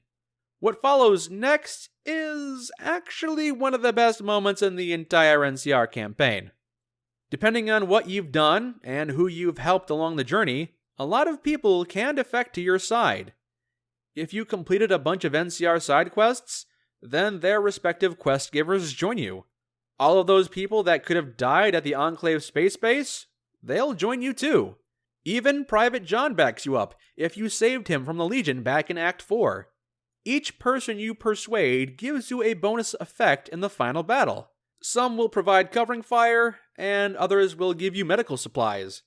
What follows next is actually one of the best moments in the entire NCR campaign. Depending on what you've done and who you've helped along the journey, a lot of people can defect to your side. If you completed a bunch of NCR side quests, then their respective quest givers join you. All of those people that could have died at the Enclave space base, they'll join you too. Even Private John backs you up if you saved him from the Legion back in Act 4. Each person you persuade gives you a bonus effect in the final battle. Some will provide covering fire, and others will give you medical supplies.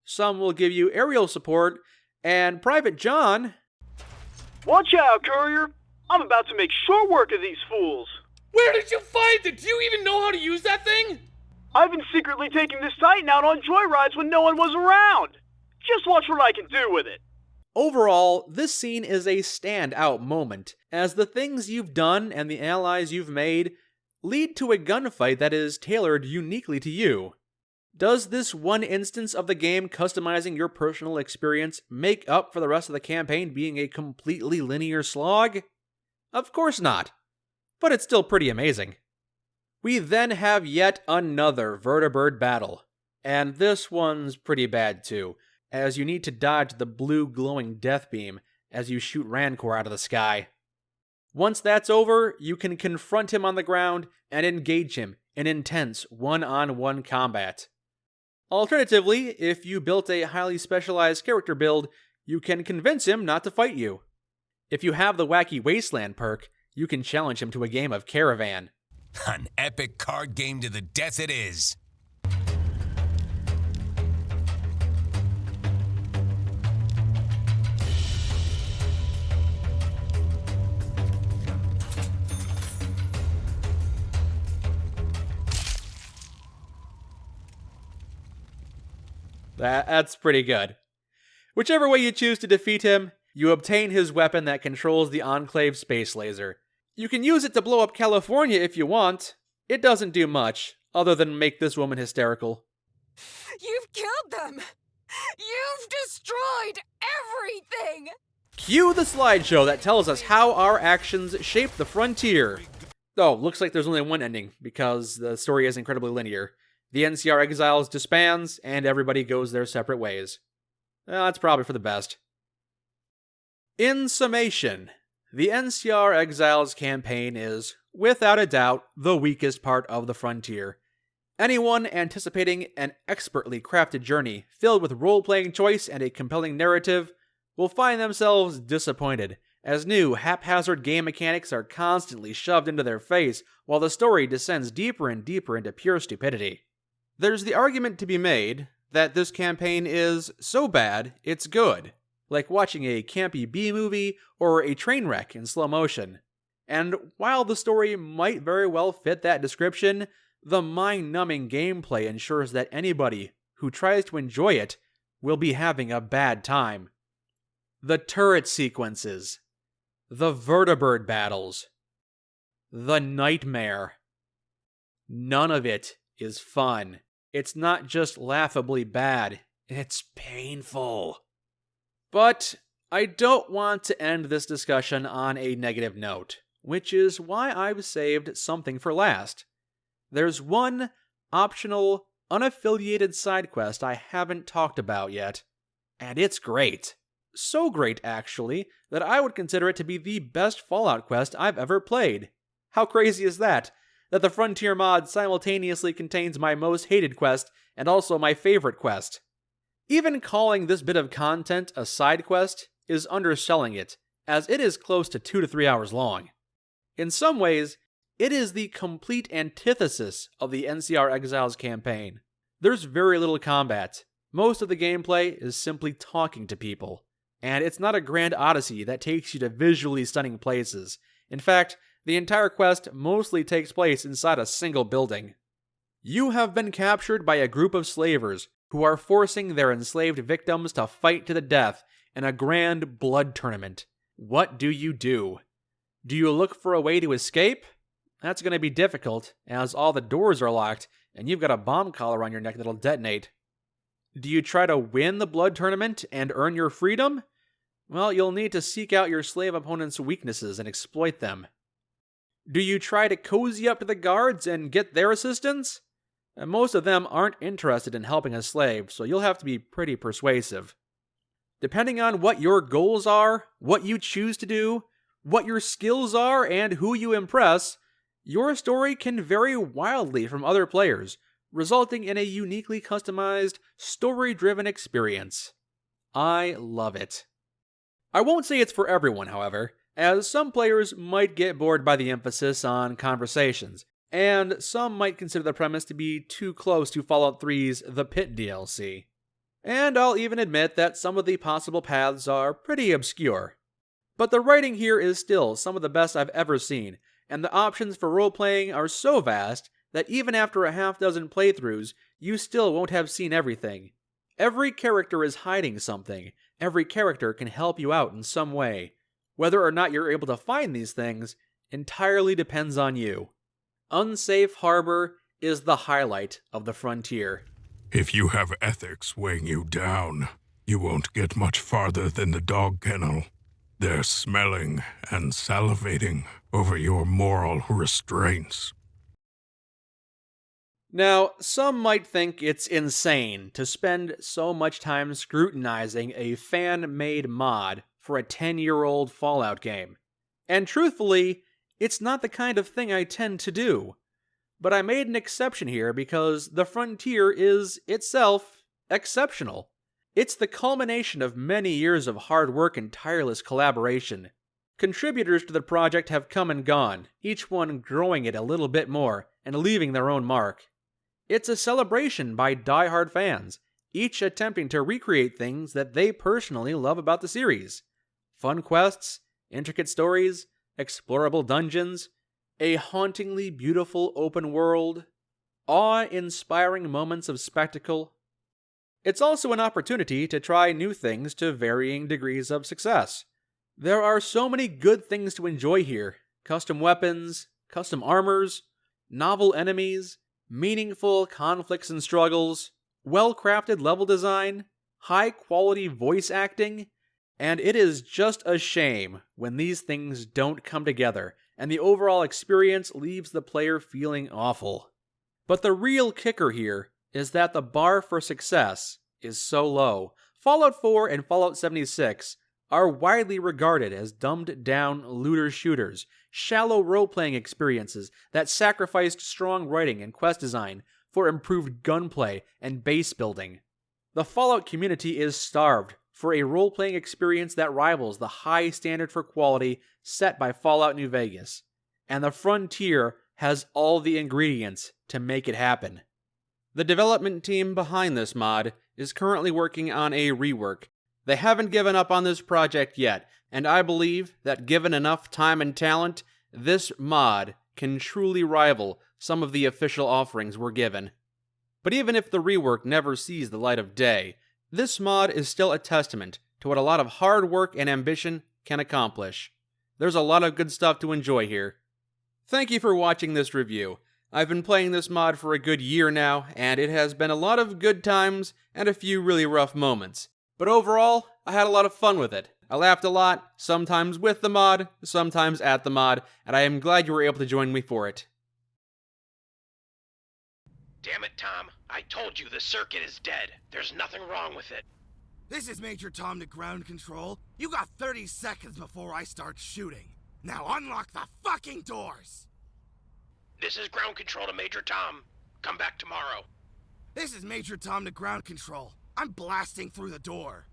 Some will give you aerial support, and Private John... Watch out, courier! I'm about to make short work of these fools! Where did you find it? Do you even know how to use that thing? I've been secretly taking this Titan out on joyrides when no one was around! Just watch what I can do with it! Overall, this scene is a standout moment, as the things you've done and the allies you've made lead to a gunfight that is tailored uniquely to you. Does this one instance of the game customizing your personal experience make up for the rest of the campaign being a completely linear slog? Of course not, but it's still pretty amazing. We then have yet another vertibird battle, and this one's pretty bad too, as you need to dodge the blue glowing death beam as you shoot Rancor out of the sky. Once that's over, you can confront him on the ground and engage him in intense one-on-one combat. Alternatively, if you built a highly specialized character build, you can convince him not to fight you. If you have the Wacky Wasteland perk, you can challenge him to a game of Caravan. An epic card game to the death it is. That's pretty good. Whichever way you choose to defeat him, you obtain his weapon that controls the Enclave space laser. You can use it to blow up California if you want. It doesn't do much, other than make this woman hysterical. You've killed them! You've destroyed everything! Cue the slideshow that tells us how our actions shape the frontier. Oh, looks like there's only one ending, because the story is incredibly linear. The NCR Exiles disbands, and everybody goes their separate ways. That's probably for the best. In summation, the NCR Exiles campaign is, without a doubt, the weakest part of the frontier. Anyone anticipating an expertly crafted journey filled with role-playing choice and a compelling narrative will find themselves disappointed, as new, haphazard game mechanics are constantly shoved into their face while the story descends deeper and deeper into pure stupidity. There's the argument to be made that this campaign is so bad, it's good, like watching a campy B-movie or a train wreck in slow motion. And while the story might very well fit that description, the mind-numbing gameplay ensures that anybody who tries to enjoy it will be having a bad time. The turret sequences, the vertibird battles, the nightmare. None of it is fun. It's not just laughably bad, it's painful. But I don't want to end this discussion on a negative note, which is why I've saved something for last. There's one optional, unaffiliated side quest I haven't talked about yet, and it's great. So great, actually, that I would consider it to be the best Fallout quest I've ever played. How crazy is that? That the Frontier mod simultaneously contains my most hated quest and also my favorite quest. Even calling this bit of content a side quest is underselling it, as it is close to 2 to 3 hours long. In some ways, it is the complete antithesis of the NCR Exiles campaign. There's very little combat. Most of the gameplay is simply talking to people. And it's not a grand odyssey that takes you to visually stunning places. In fact, the entire quest mostly takes place inside a single building. You have been captured by a group of slavers who are forcing their enslaved victims to fight to the death in a grand blood tournament. What do? Do you look for a way to escape? That's going to be difficult, as all the doors are locked and you've got a bomb collar on your neck that'll detonate. Do you try to win the blood tournament and earn your freedom? Well, you'll need to seek out your slave opponent's weaknesses and exploit them. Do you try to cozy up to the guards and get their assistance? Most of them aren't interested in helping a slave, so you'll have to be pretty persuasive. Depending on what your goals are, what you choose to do, what your skills are, and who you impress, your story can vary wildly from other players, resulting in a uniquely customized, story-driven experience. I love it. I won't say it's for everyone, however. as some players might get bored by the emphasis on conversations, and some might consider the premise to be too close to Fallout 3's The Pit DLC. And I'll even admit that some of the possible paths are pretty obscure. But the writing here is still some of the best I've ever seen, and the options for role-playing are so vast that even after a half dozen playthroughs, you still won't have seen everything. Every character is hiding something. Every character can help you out in some way. Whether or not you're able to find these things entirely depends on you. Unsafe Harbor is the highlight of the frontier. If you have ethics weighing you down, you won't get much farther than the dog kennel. They're smelling and salivating over your moral restraints. Now, some might think it's insane to spend so much time scrutinizing a fan-made mod for a 10-year-old Fallout game. And truthfully, it's not the kind of thing I tend to do. But I made an exception here because the Frontier is, itself, exceptional. It's the culmination of many years of hard work and tireless collaboration. Contributors to the project have come and gone, each one growing it a little bit more and leaving their own mark. It's a celebration by die-hard fans, each attempting to recreate things that they personally love about the series. Fun quests, intricate stories, explorable dungeons, a hauntingly beautiful open world, awe-inspiring moments of spectacle. It's also an opportunity to try new things to varying degrees of success. There are so many good things to enjoy here: custom weapons, custom armors, novel enemies, meaningful conflicts and struggles, well-crafted level design, high-quality voice acting, and it is just a shame when these things don't come together and the overall experience leaves the player feeling awful. But the real kicker here is that the bar for success is so low. Fallout 4 and Fallout 76 are widely regarded as dumbed-down looter shooters, shallow role-playing experiences that sacrificed strong writing and quest design for improved gunplay and base building. The Fallout community is starved for a role-playing experience that rivals the high standard for quality set by Fallout New Vegas, and the Frontier has all the ingredients to make it happen. The development team behind this mod is currently working on a rework. They haven't given up on this project yet, and I believe that given enough time and talent, this mod can truly rival some of the official offerings we're given. But even if the rework never sees the light of day, this mod is still a testament to what a lot of hard work and ambition can accomplish. There's a lot of good stuff to enjoy here. Thank you for watching this review. I've been playing this mod for a good year now, and it has been a lot of good times and a few really rough moments. But overall, I had a lot of fun with it. I laughed a lot, sometimes with the mod, sometimes at the mod, and I am glad you were able to join me for it. Damn it, Tom. I told you the circuit is dead. There's nothing wrong with it. This is Major Tom to ground control. You got 30 seconds before I start shooting. Now unlock the fucking doors! This is ground control to Major Tom. Come back tomorrow. This is Major Tom to ground control. I'm blasting through the door.